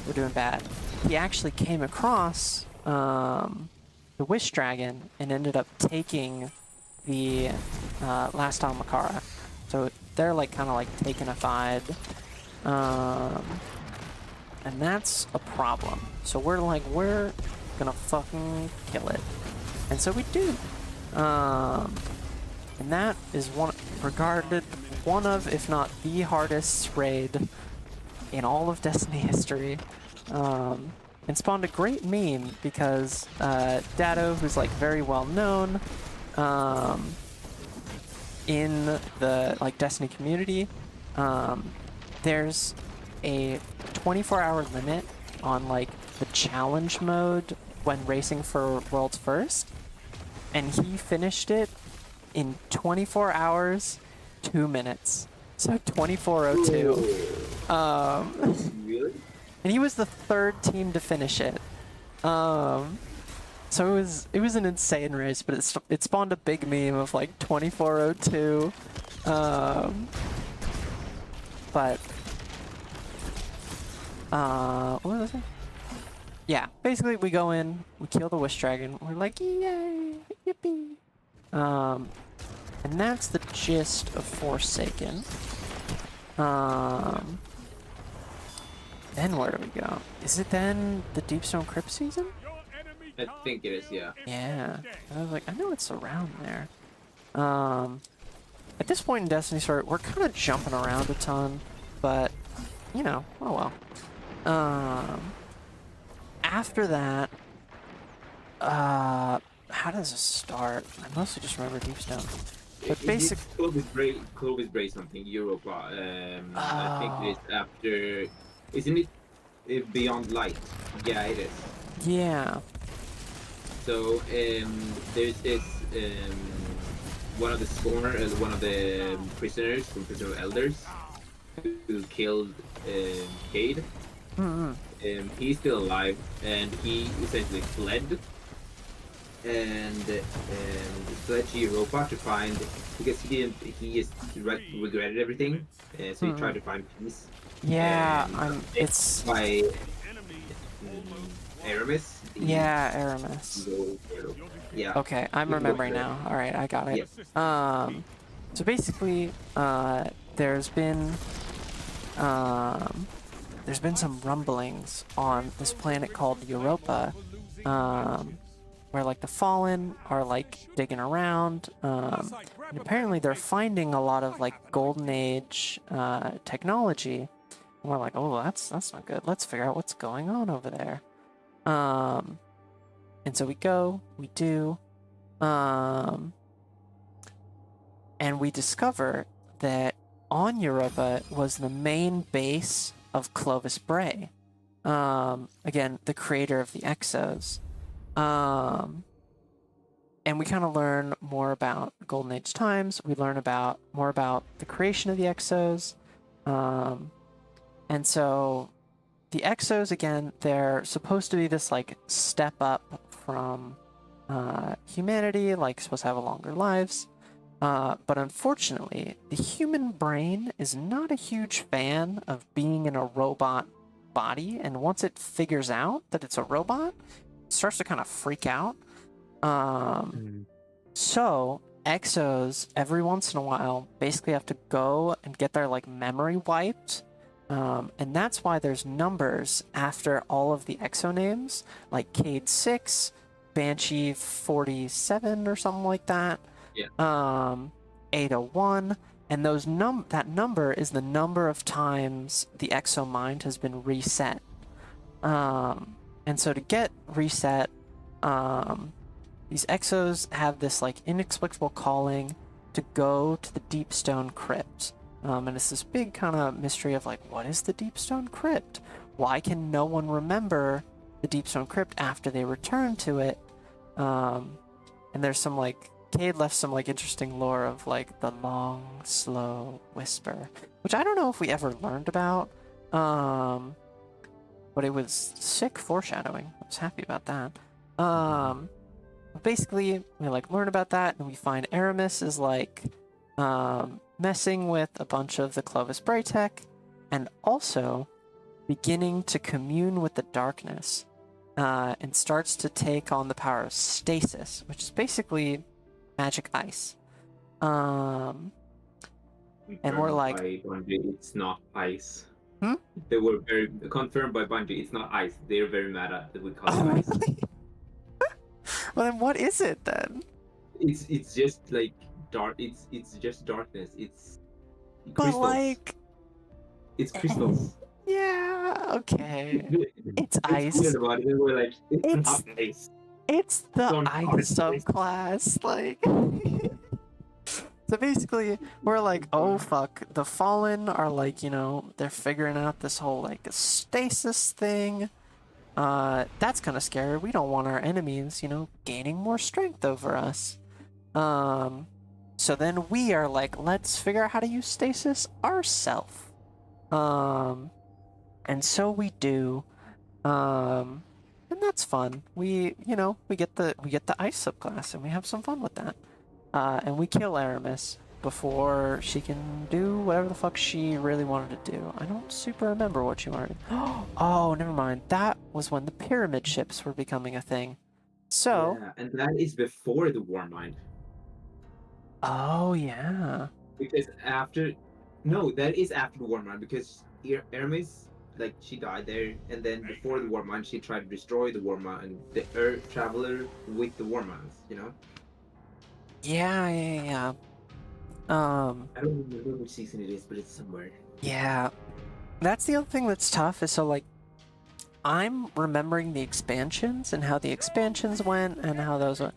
we're doing bad, he actually came across the Wish Dragon and ended up taking the last Ahamkara. So they're like kind of like takenified. And that's a problem. So we're like, we're gonna fucking kill it. And so we do. And that is regarded one of, if not the hardest raid in all of Destiny history. And spawned a great meme because Datto, who's like very well known in the like Destiny community, there's a 24-hour limit on like the challenge mode when racing for World's First, and he finished it in 24 hours, 2 minutes. So 24:02. Really? And he was the third team to finish it. So it was an insane race, but it spawned a big meme of like 24:02. But what was I saying? Yeah, basically we go in, we kill the Wish Dragon, we're like, yay, yippee. And that's the gist of Forsaken. Then where do we go? Is it then the Deepstone Crypt season? I think it is, yeah. Yeah. I was like, I know it's around there. At this point in Destiny story, we're kind of jumping around a ton, but, you know, oh well. After that, how does it start? I mostly just remember Deepstone. But It's basic. Clovis Bray something Europa. I think Oh, it's after. Isn't it Beyond Light? Yeah, it is. yeah. So there's this one of the prisoners from Prison of Elders who killed Cade. Mm-hmm. He's still alive, and he essentially fled and fled to Europa to find because he just regretted everything, so he Mm-hmm. tried to find peace. Yeah, And I'm. picked It's. by Aramis, the Yeah, Aramis. evil hero. Yeah, Okay, I'm good one remembering there. now. All right, I got it. Yeah, So basically, there's been um, there's been some rumblings on this planet called Europa, um, where like the Fallen are like digging around, and apparently they're finding a lot of like Golden Age technology. And we're like, oh, that's not good. Let's figure out what's going on over there. Um, and so we go, we do, um, and we discover that on Europa was the main base of Clovis Bray. Again, the creator of the Exos. Um, and we kind of learn more about Golden Age times. We learn about more about the creation of the Exos. Um, and so the Exos, again, they're supposed to be this like step up from humanity, like supposed to have longer lives. But unfortunately, the human brain is not a huge fan of being in a robot body, and once it figures out that it's a robot, it starts to kind of freak out. So Exos every once in a while basically have to go and get their like memory wiped. And that's why there's numbers after all of the Exo names, like Cade 6, Banshee 47 or something like that. yeah. 801, and that number is the number of times the Exo mind has been reset. And so to get reset, these Exos have this like inexplicable calling to go to the Deep Stone Crypt. And it's this big kind of mystery of like, what is the Deep Stone Crypt? Why can no one remember the Deep Stone Crypt after they return to it? And there's some like, Cade left some like interesting lore of like the long, slow whisper, which I don't know if we ever learned about. But it was sick foreshadowing. I was happy about that. Basically, we like learn about that, and we find Aramis is like messing with a bunch of the Clovis Bray tech, and also beginning to commune with the darkness, and starts to take on the power of stasis, which is basically magic ice. And we're Confirmed like, by Bungie, it's not ice. hmm? They were very confirmed by Bungie. It's not ice. They're very mad at that we call Oh, it ice. really? Well, then what is it then? It's just like dark. It's just darkness. It's But crystals. like, It's crystals. yeah, okay. It's It's ice. weird about it. We're like, it's It's not ice. It's the Don't ice call it ice. subclass, like. So basically, we're like, oh fuck, the Fallen are like, they're figuring out this whole like stasis thing. That's kind of scary. We don't want our enemies, gaining more strength over us. So then we are like, let's figure out how to use stasis ourselves. And so we do. And that's fun. We get the ice subclass, and we have some fun with that. And we kill Aramis before she can do whatever the fuck she really wanted to do. I don't super remember what she wanted. Oh, never mind. That was when the pyramid ships were becoming a thing. So. Yeah, and that is before the Warmind. Oh yeah. Because that is after the Warmind. Because Hermes, like she died there, and then before the Warmind, she tried to destroy the Warmind, the Earth Traveler with the Warminds. Yeah. I don't remember which season it is, but it's somewhere. Yeah. That's the other thing that's tough is so like I'm remembering the expansions and how the expansions went and how those went.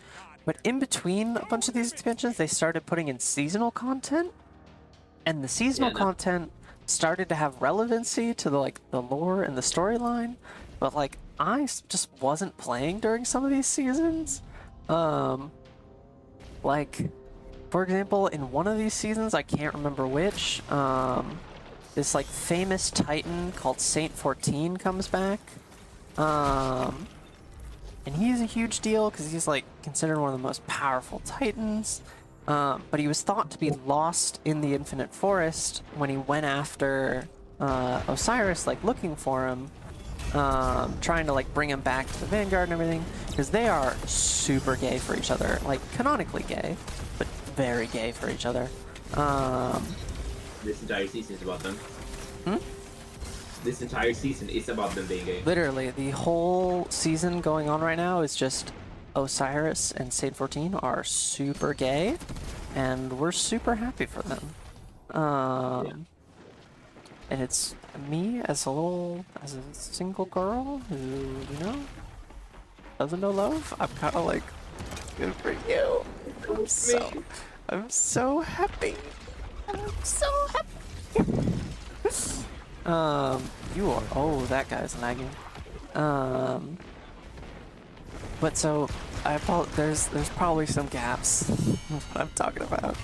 But in between a bunch of these expansions, they started putting in seasonal content, and the seasonal content started to have relevancy to the lore and the storyline. But like just wasn't playing during some of these seasons. Like for example, in one of these seasons, I can't remember which, this like famous Titan called Saint 14 comes back. And he's a huge deal because he's like considered one of the most powerful Titans. But he was thought to be lost in the Infinite Forest when he went after Osiris, like looking for him, trying to like bring him back to the Vanguard and everything, because they are super gay for each other, like canonically gay, but very gay for each other. This entire season is about them. Hmm? This entire season is about them being gay. Literally, the whole season going on right now is just Osiris and Saint 14 are super gay, and we're super happy for them. And it's me as a single girl who, you know, doesn't know love. I'm kind of like, good for you. I'm so happy. I'm so happy. You are. Oh, that guy's lagging. But so I apologize. There's probably some gaps. What I'm talking about.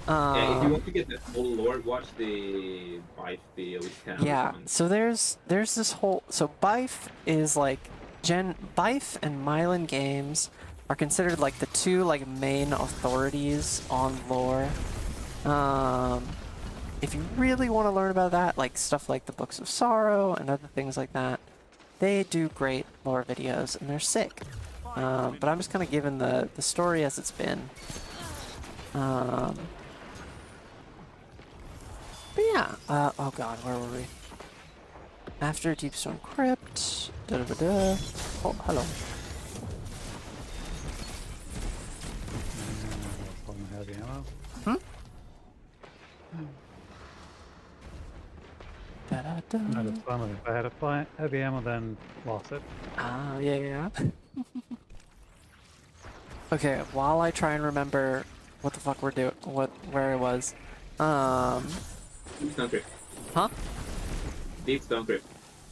Yeah, if you want to get the full lore, watch the Bife video. Yeah. So there's this whole. So Bife is like Bife and Mylan Games are considered like the two like main authorities on lore. If you really want to learn about that, like stuff like the Books of Sorrow and other things like that, they do great lore videos and they're sick. But I'm just kind of giving the story as it's been. But yeah. Oh god, where were we? After Deepstone Crypt. Da-da-da-da. Oh, hello. Heavy ammo. Hmm? Da-da-da. No, that's fine. If I had a heavy ammo, then lost it. Ah, yeah. Okay, while I try and remember what the fuck we're doing, where it was. Deepstone Crypt. Huh? Deepstone Crypt.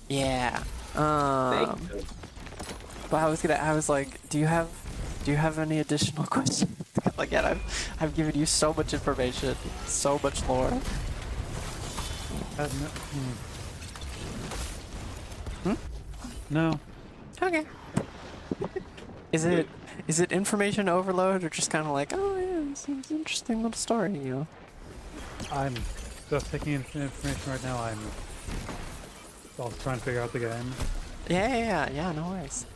Yeah. Thank you. But I was like, do you have any additional questions? Again, I've given you so much information, so much lore. No. Okay. Is it information overload or just kind of like, oh yeah, this is an interesting little story, you know? I'm just taking information right now. I'm also trying to figure out the game. Yeah, no worries.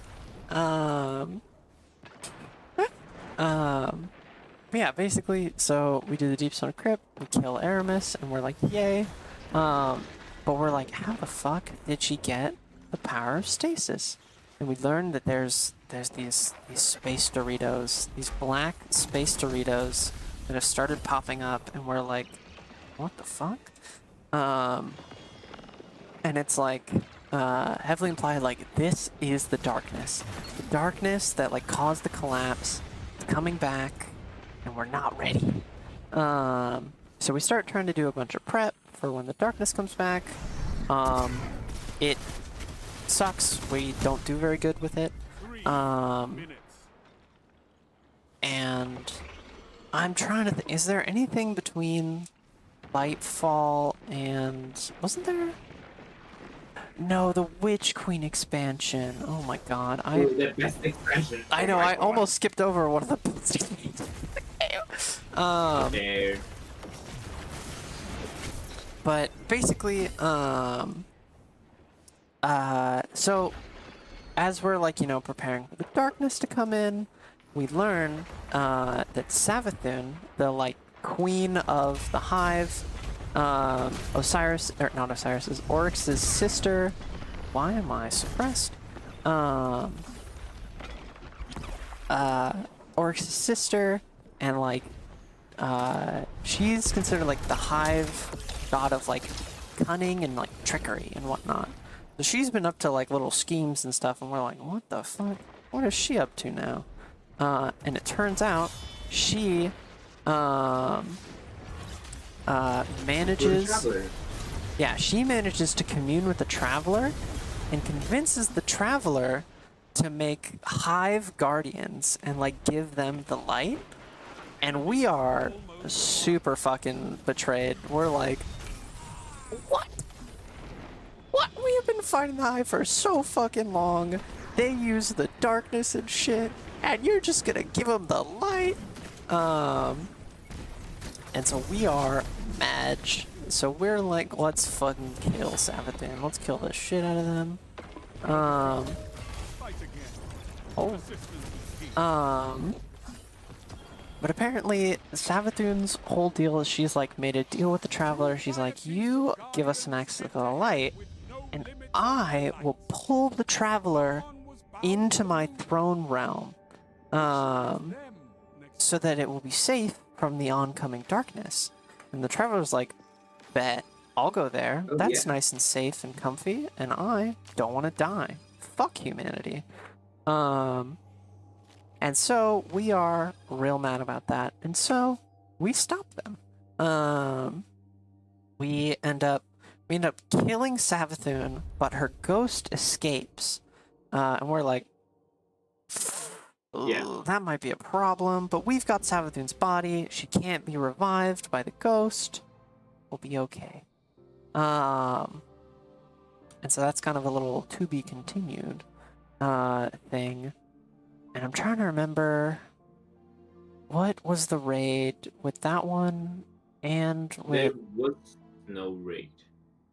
But yeah, basically, so we do the Deepstone Crypt, we kill Aramis, and we're like, yay. But we're like, how the fuck did she get the power of stasis? And we learned that there's these space Doritos, these black space Doritos that have started popping up, and we're like, what the fuck? And it's like heavily implied, like, this is the darkness that like caused the collapse. It's coming back, and we're not ready. So we start trying to do a bunch of prep for when the darkness comes back. It sucks. We don't do very good with it. And I'm trying to think, is there anything between Lightfall and... wasn't there? No, the Witch Queen expansion. Oh my god. The best expansion. I know, I almost skipped over one of the best expansions. There. But basically, so as we're like, you know, preparing for the darkness to come in, we learn that Savathun, the like queen of the hive, Osiris, or not Osiris, is Oryx's sister. Why am I suppressed? Oryx's sister, and like, she's considered like the hive god of like cunning and like trickery and whatnot. So she's been up to like little schemes and stuff, and we're like, what the fuck? What is she up to now? And it turns out she manages. Traveler. Yeah, she manages to commune with the Traveler and convinces the Traveler to make hive guardians and like give them the light. And we are super fucking betrayed. We're like, what? What? We have been fighting the hive for so fucking long. They use the darkness and shit, and you're just gonna give them the light? And so we are mad. So we're like, let's fucking kill Savathun. Let's kill the shit out of them. But apparently Savathun's whole deal is she's like made a deal with the Traveler. She's like, you give us some access to the light, and I will pull the Traveler into my throne realm, so that it will be safe from the oncoming darkness. And the Traveler's like, bet, I'll go there. Oh, That's yeah. nice and safe and comfy, and I don't want to die. Fuck humanity. And so we are real mad about that, and so we stop them. We end up killing Savathun, but her ghost escapes, and we're like, Yeah. that might be a problem. But we've got Savathun's body; she can't be revived by the ghost. We'll be okay. And so that's kind of a little to be continued thing. And I'm trying to remember, what was the raid with that one and There with... was no raid.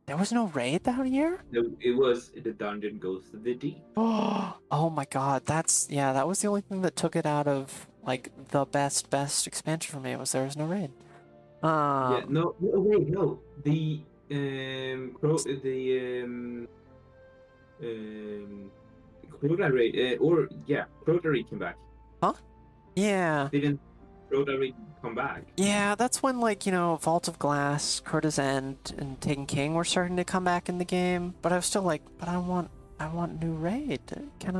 There was no raid that year? No, it was the dungeon goes to the deep. Oh my god, that was the only thing that took it out of, like, the best expansion for me, was there was no raid. Yeah, no, wait, no. Crota raid, Crota raid came back. Yeah. Didn't Crota raid come back? Yeah, that's when, like, Vault of Glass, Crota's End, and Taken King were starting to come back in the game, but I was still like, but I want new raid. Can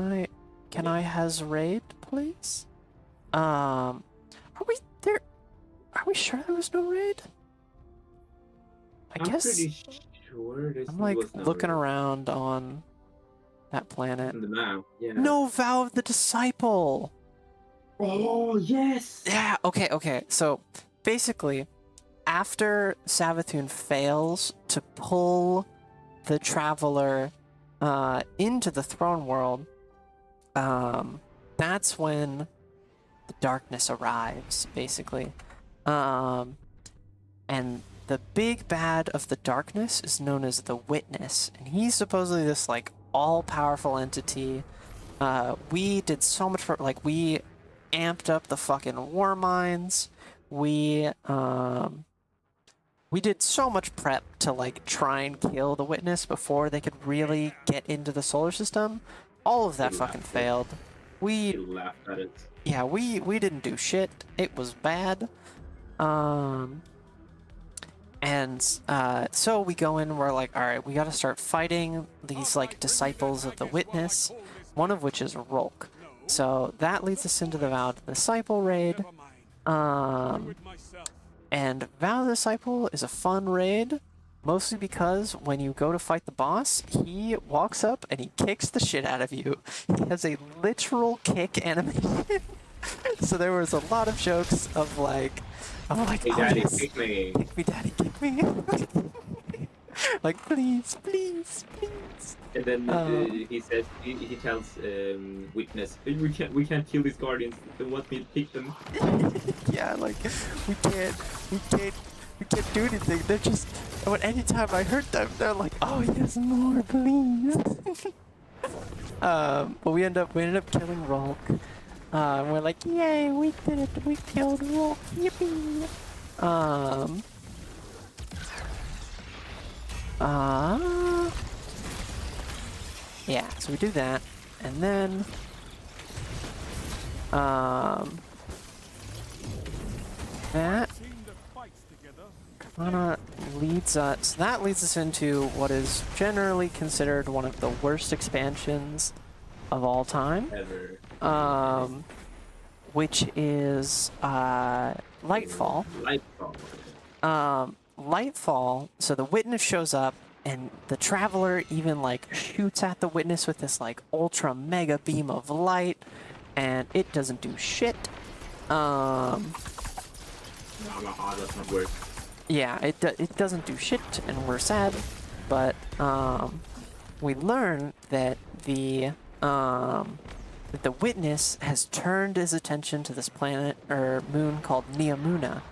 I has raid, please? Are we sure there was no raid? I'm pretty sure I'm like was no looking raid. around on that planet. On the map, yeah. No, Vow of the Disciple! Oh, yes! Yeah, okay. So, basically, after Savathun fails to pull the Traveler into the throne world, that's when the darkness arrives, basically. And the big bad of the darkness is known as the Witness, and he's supposedly this, like, all-powerful entity. We did so much for, like, we amped up the fucking war mines. We did so much prep to, like, try and kill the Witness before they could really get into the solar system. All of that They fucking laughed failed. You laughed at it. Yeah, we didn't do shit. It was bad. So we go in, we're like, alright, we gotta start fighting these, like, disciples of the Witness, one of which is Rolk. So that leads us into the Vow of the Disciple raid. And Vow of the Disciple is a fun raid, mostly because when you go to fight the boss, he walks up and he kicks the shit out of you. He has a literal kick animation. So there was a lot of jokes of like, Hey, oh, Daddy, yes. kick me. Kick me, daddy, kick me. Like, please. And then he says, he tells Witness, we can't kill these guardians. They want me to pick them. Yeah, like, we can't do anything. They're just, anytime I hurt them, they're like, oh yes, more, please. But we end up killing Rolk. And we're like, yay, we did it, we killed Rolk, yippee. Yeah, so we do that, and then, that kinda leads us, into what is generally considered one of the worst expansions of all time. Ever. which is Lightfall. Lightfall. Lightfall, so the witness shows up, and the traveler even like shoots at the witness with this like ultra mega beam of light, and it doesn't do shit. That's not work. Yeah, it doesn't do shit, and we're sad, but we learn that the witness has turned his attention to this planet or moon called Neomuna.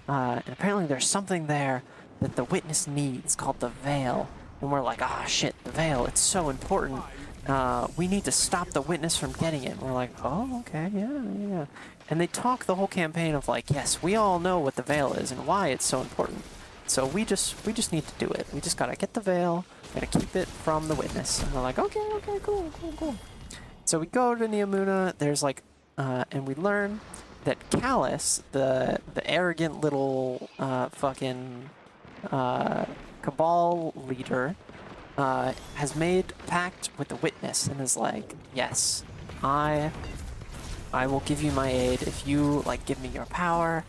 And apparently there's something there that the witness needs called the Veil. And we're like, ah, shit, the Veil, it's so important. We need to stop the witness from getting it. And we're like, oh, okay, yeah. And they talk the whole campaign of like, yes, we all know what the Veil is and why it's so important. So we just need to do it. We just gotta get the Veil, gotta keep it from the witness. And we're like, okay, cool. So we go to Neomuna, there's like, and we learn that Callus, the arrogant little fucking Cabal leader, has made a pact with the witness and is like, yes, I will give you my aid if you like give me your power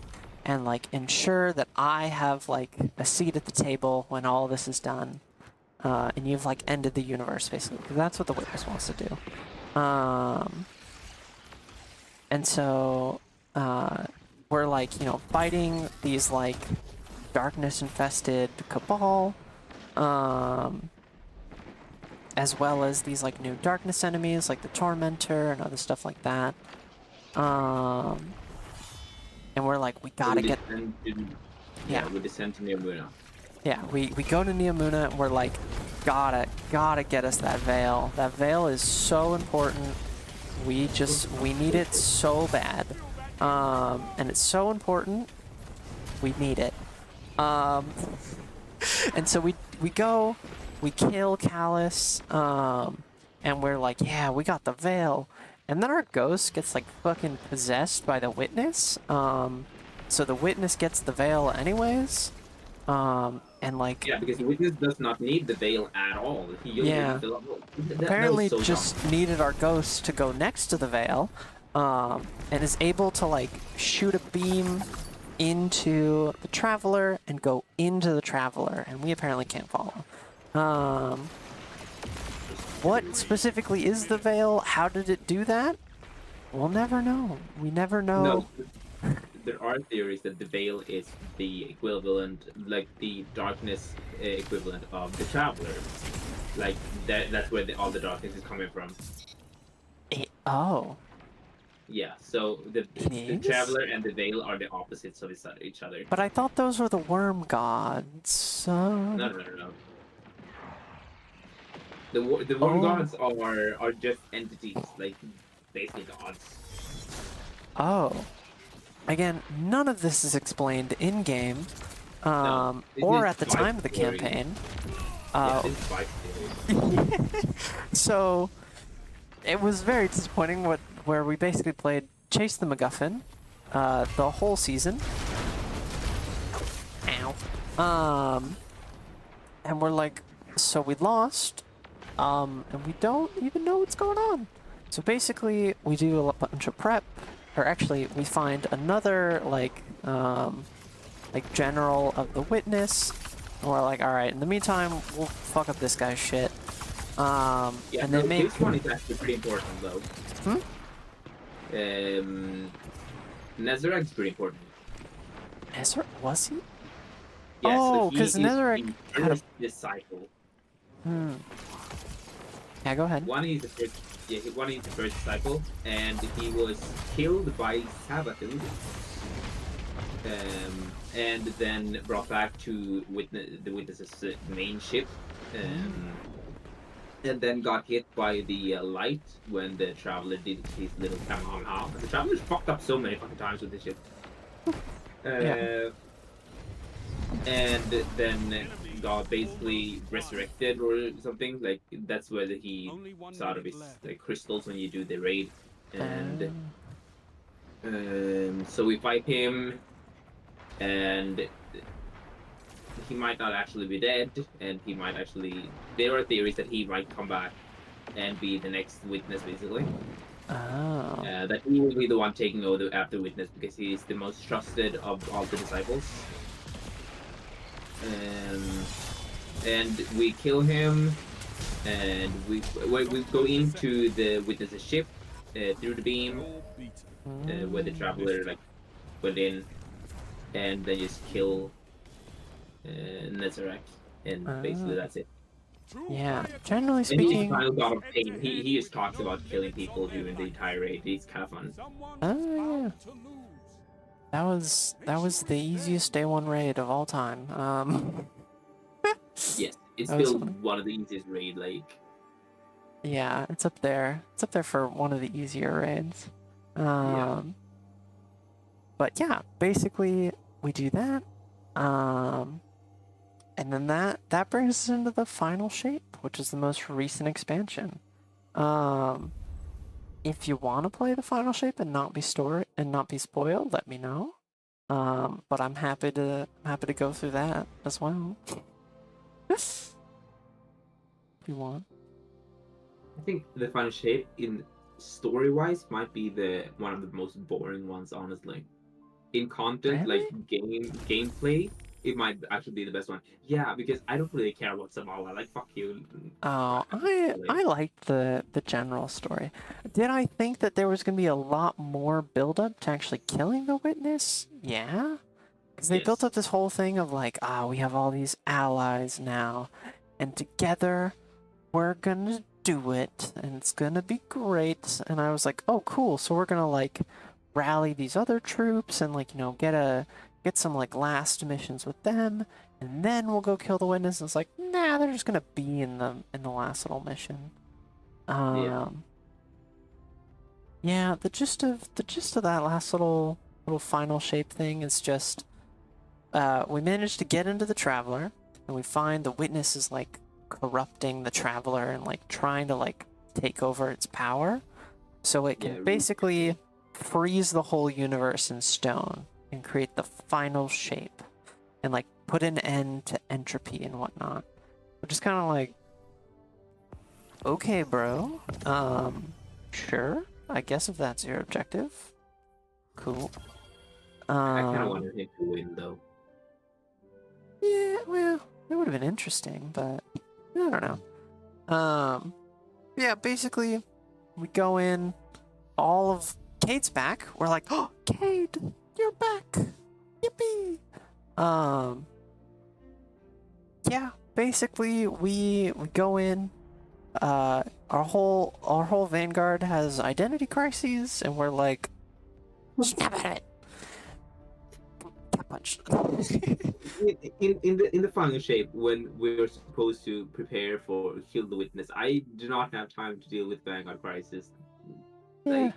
and like ensure that I have like a seat at the table when all this is done. And you've like ended the universe basically, because that's what the witness wants to do. And so we're like, you know, fighting these like darkness infested Cabal, as well as these like new darkness enemies like the Tormentor and other stuff like that. And we're like, we gotta get. Yeah, we descend to Neomuna. Yeah, we go to Neomuna and we're like, gotta get us that Veil. That Veil is so important. We need it so bad. And it's so important, we need it. And so we go, we kill Callus, and we're like, yeah, we got the Veil. And then our ghost gets like fucking possessed by the witness. So the witness gets the Veil anyways. And like, yeah, because the witness does not need the Veil at all. Apparently just needed our ghost to go next to the Veil, and is able to like shoot a beam into the Traveler and go into the Traveler, and we apparently can't follow. What specifically is the Veil? How did it do that? We'll never know. We never know. No, there are theories that the Veil is the equivalent, like the darkness equivalent of the Traveler. Like that's where all the darkness is coming from. Oh. Yeah, so the Traveler and the Veil are the opposites of each other. But I thought those were the worm gods. No. The worm gods are just entities, like basically gods. Oh. Again, none of this is explained in game, or at the time of the campaign. So it was very disappointing where we basically played Chase the MacGuffin the whole season. Ow. And we're like, so we lost, and we don't even know what's going on. So basically, we do a bunch of prep, or actually, we find another like general of the witness, and we're like, all right. In the meantime, we'll fuck up this guy's shit. Yeah, and no, they make. this one is actually pretty important though. Nezarac's pretty important. Nezarec, was he? Yes, Oh, because Nezarec had a disciple. Yeah, go ahead. One is the first disciple, and he was killed by Sabathun, and then brought back to the witness's main ship, and then got hit by the light when the Traveler did his little Kamehameha. The Traveler's fucked up so many fucking times with this ship. And then got basically resurrected or something. Like that's where he sort of his like crystals when you do the raid. And so we fight him, and he might not actually be dead, and he might actually. There are theories that he might come back and be the next witness, basically. Oh. That he will be the one taking over after Witness because he is the most trusted of all the disciples. Um, and we kill him, and we go into the Witness's ship through the beam, where the traveler like went in, and then just kill Nezarek, and basically Oh. that's it. Yeah. Generally And he's the speaking. final god of pain. He just talks about killing people during the entire raid. It's kind of fun. Oh yeah. That was the easiest day one raid of all time. Yes, it's That was still funny. one of the easiest raid. Like, Yeah, it's up there. It's up there for one of the easier raids. yeah, Um, but yeah, basically we do that. Um, and then that brings us into the final shape, which is the most recent expansion. Um, if you want to play the final shape and not be spoiled, let me know. But I'm happy to go through that as well. If you want. I think the final shape in story wise might be the one of the most boring ones, honestly. In content, like Really? gameplay, it might actually be the best one. Yeah, because I don't really care about Savala. Like, fuck you. Oh, Like, I liked the general story. Did I think that there was gonna be a lot more build up to actually killing the witness? Yeah. Because they built yes, up this whole thing of like, we have all these allies now, and together we're gonna do it, and it's gonna be great. And I was like, oh, cool. So we're gonna like rally these other troops and like get some like last missions with them, and then we'll go kill the witness. And it's like, nah, they're just gonna be in the last little mission. yeah, Um, yeah, the gist of that last little final shape thing is just we managed to get into the Traveler, and we find the witness is like corrupting the Traveler and like trying to like take over its power, so it can yeah. basically freeze the whole universe in stone and create the final shape and like put an end to entropy and whatnot. Which is kind of like, okay, bro. Sure. I guess if that's your objective, cool. I kind of Um, wanted him to win though. yeah, well, it would have been interesting, but I don't know. Yeah, basically, we go in, all of Cade's back. We're like, oh, Cade, you're back. Yippee. Um, yeah, basically, we go in. Our whole Vanguard has identity crises, and we're like, snap at it. Cat punch. In the final shape, when we were supposed to prepare for kill the witness, I do not have time to deal with Vanguard crisis. Yeah.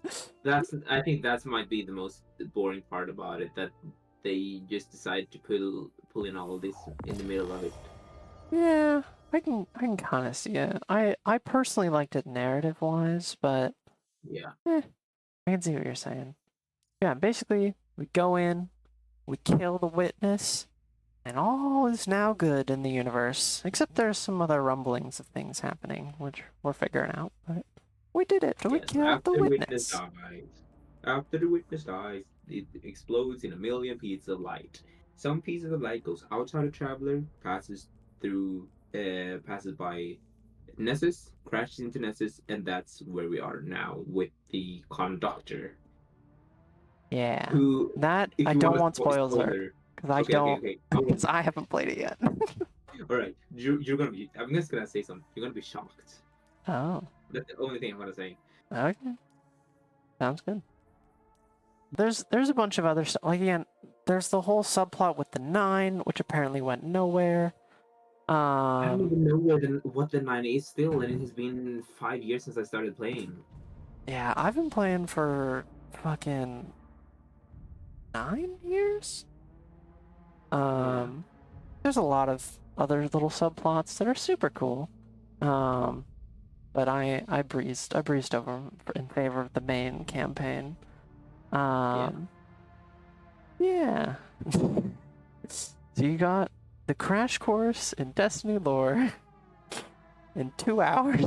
Like, that's I think that's might be the most boring part about it, that they just decide to pull in all of this in the middle of it. Yeah, I can kind of see it. I personally liked it narrative wise, but Yeah. I can see what you're saying. Yeah, basically we go in, we kill the witness, and all is now good in the universe. Except there's some other rumblings of things happening, which we're figuring out. But we did it. We Yes. killed the After the witness witness. dies, after the witness dies, it explodes in a million pieces of light. Some pieces of light goes outside the traveler, passes by Nessus, crashes into Nessus, and that's where we are now with the conductor. Yeah, Who, that if I you want don't a want spoilers alert spoiler, because I okay, okay, don't okay. because I haven't played it yet. All right, you're gonna be. I'm just gonna say something. You're gonna be shocked. Oh, That's the only thing I'm gonna say. okay, sounds good. There's a bunch of other stuff. Like again, there's the whole subplot with the nine, which apparently went nowhere. I don't Um, even know what the 9 is still, and it has been 5 years since I started playing. yeah, I've been playing for fucking 9 years. Yeah. Um, there's a lot of other little subplots that are super cool. Um, but I breezed over 'em in favor of the main campaign. Yeah. Yeah. So you got the crash course in Destiny lore in 2 hours.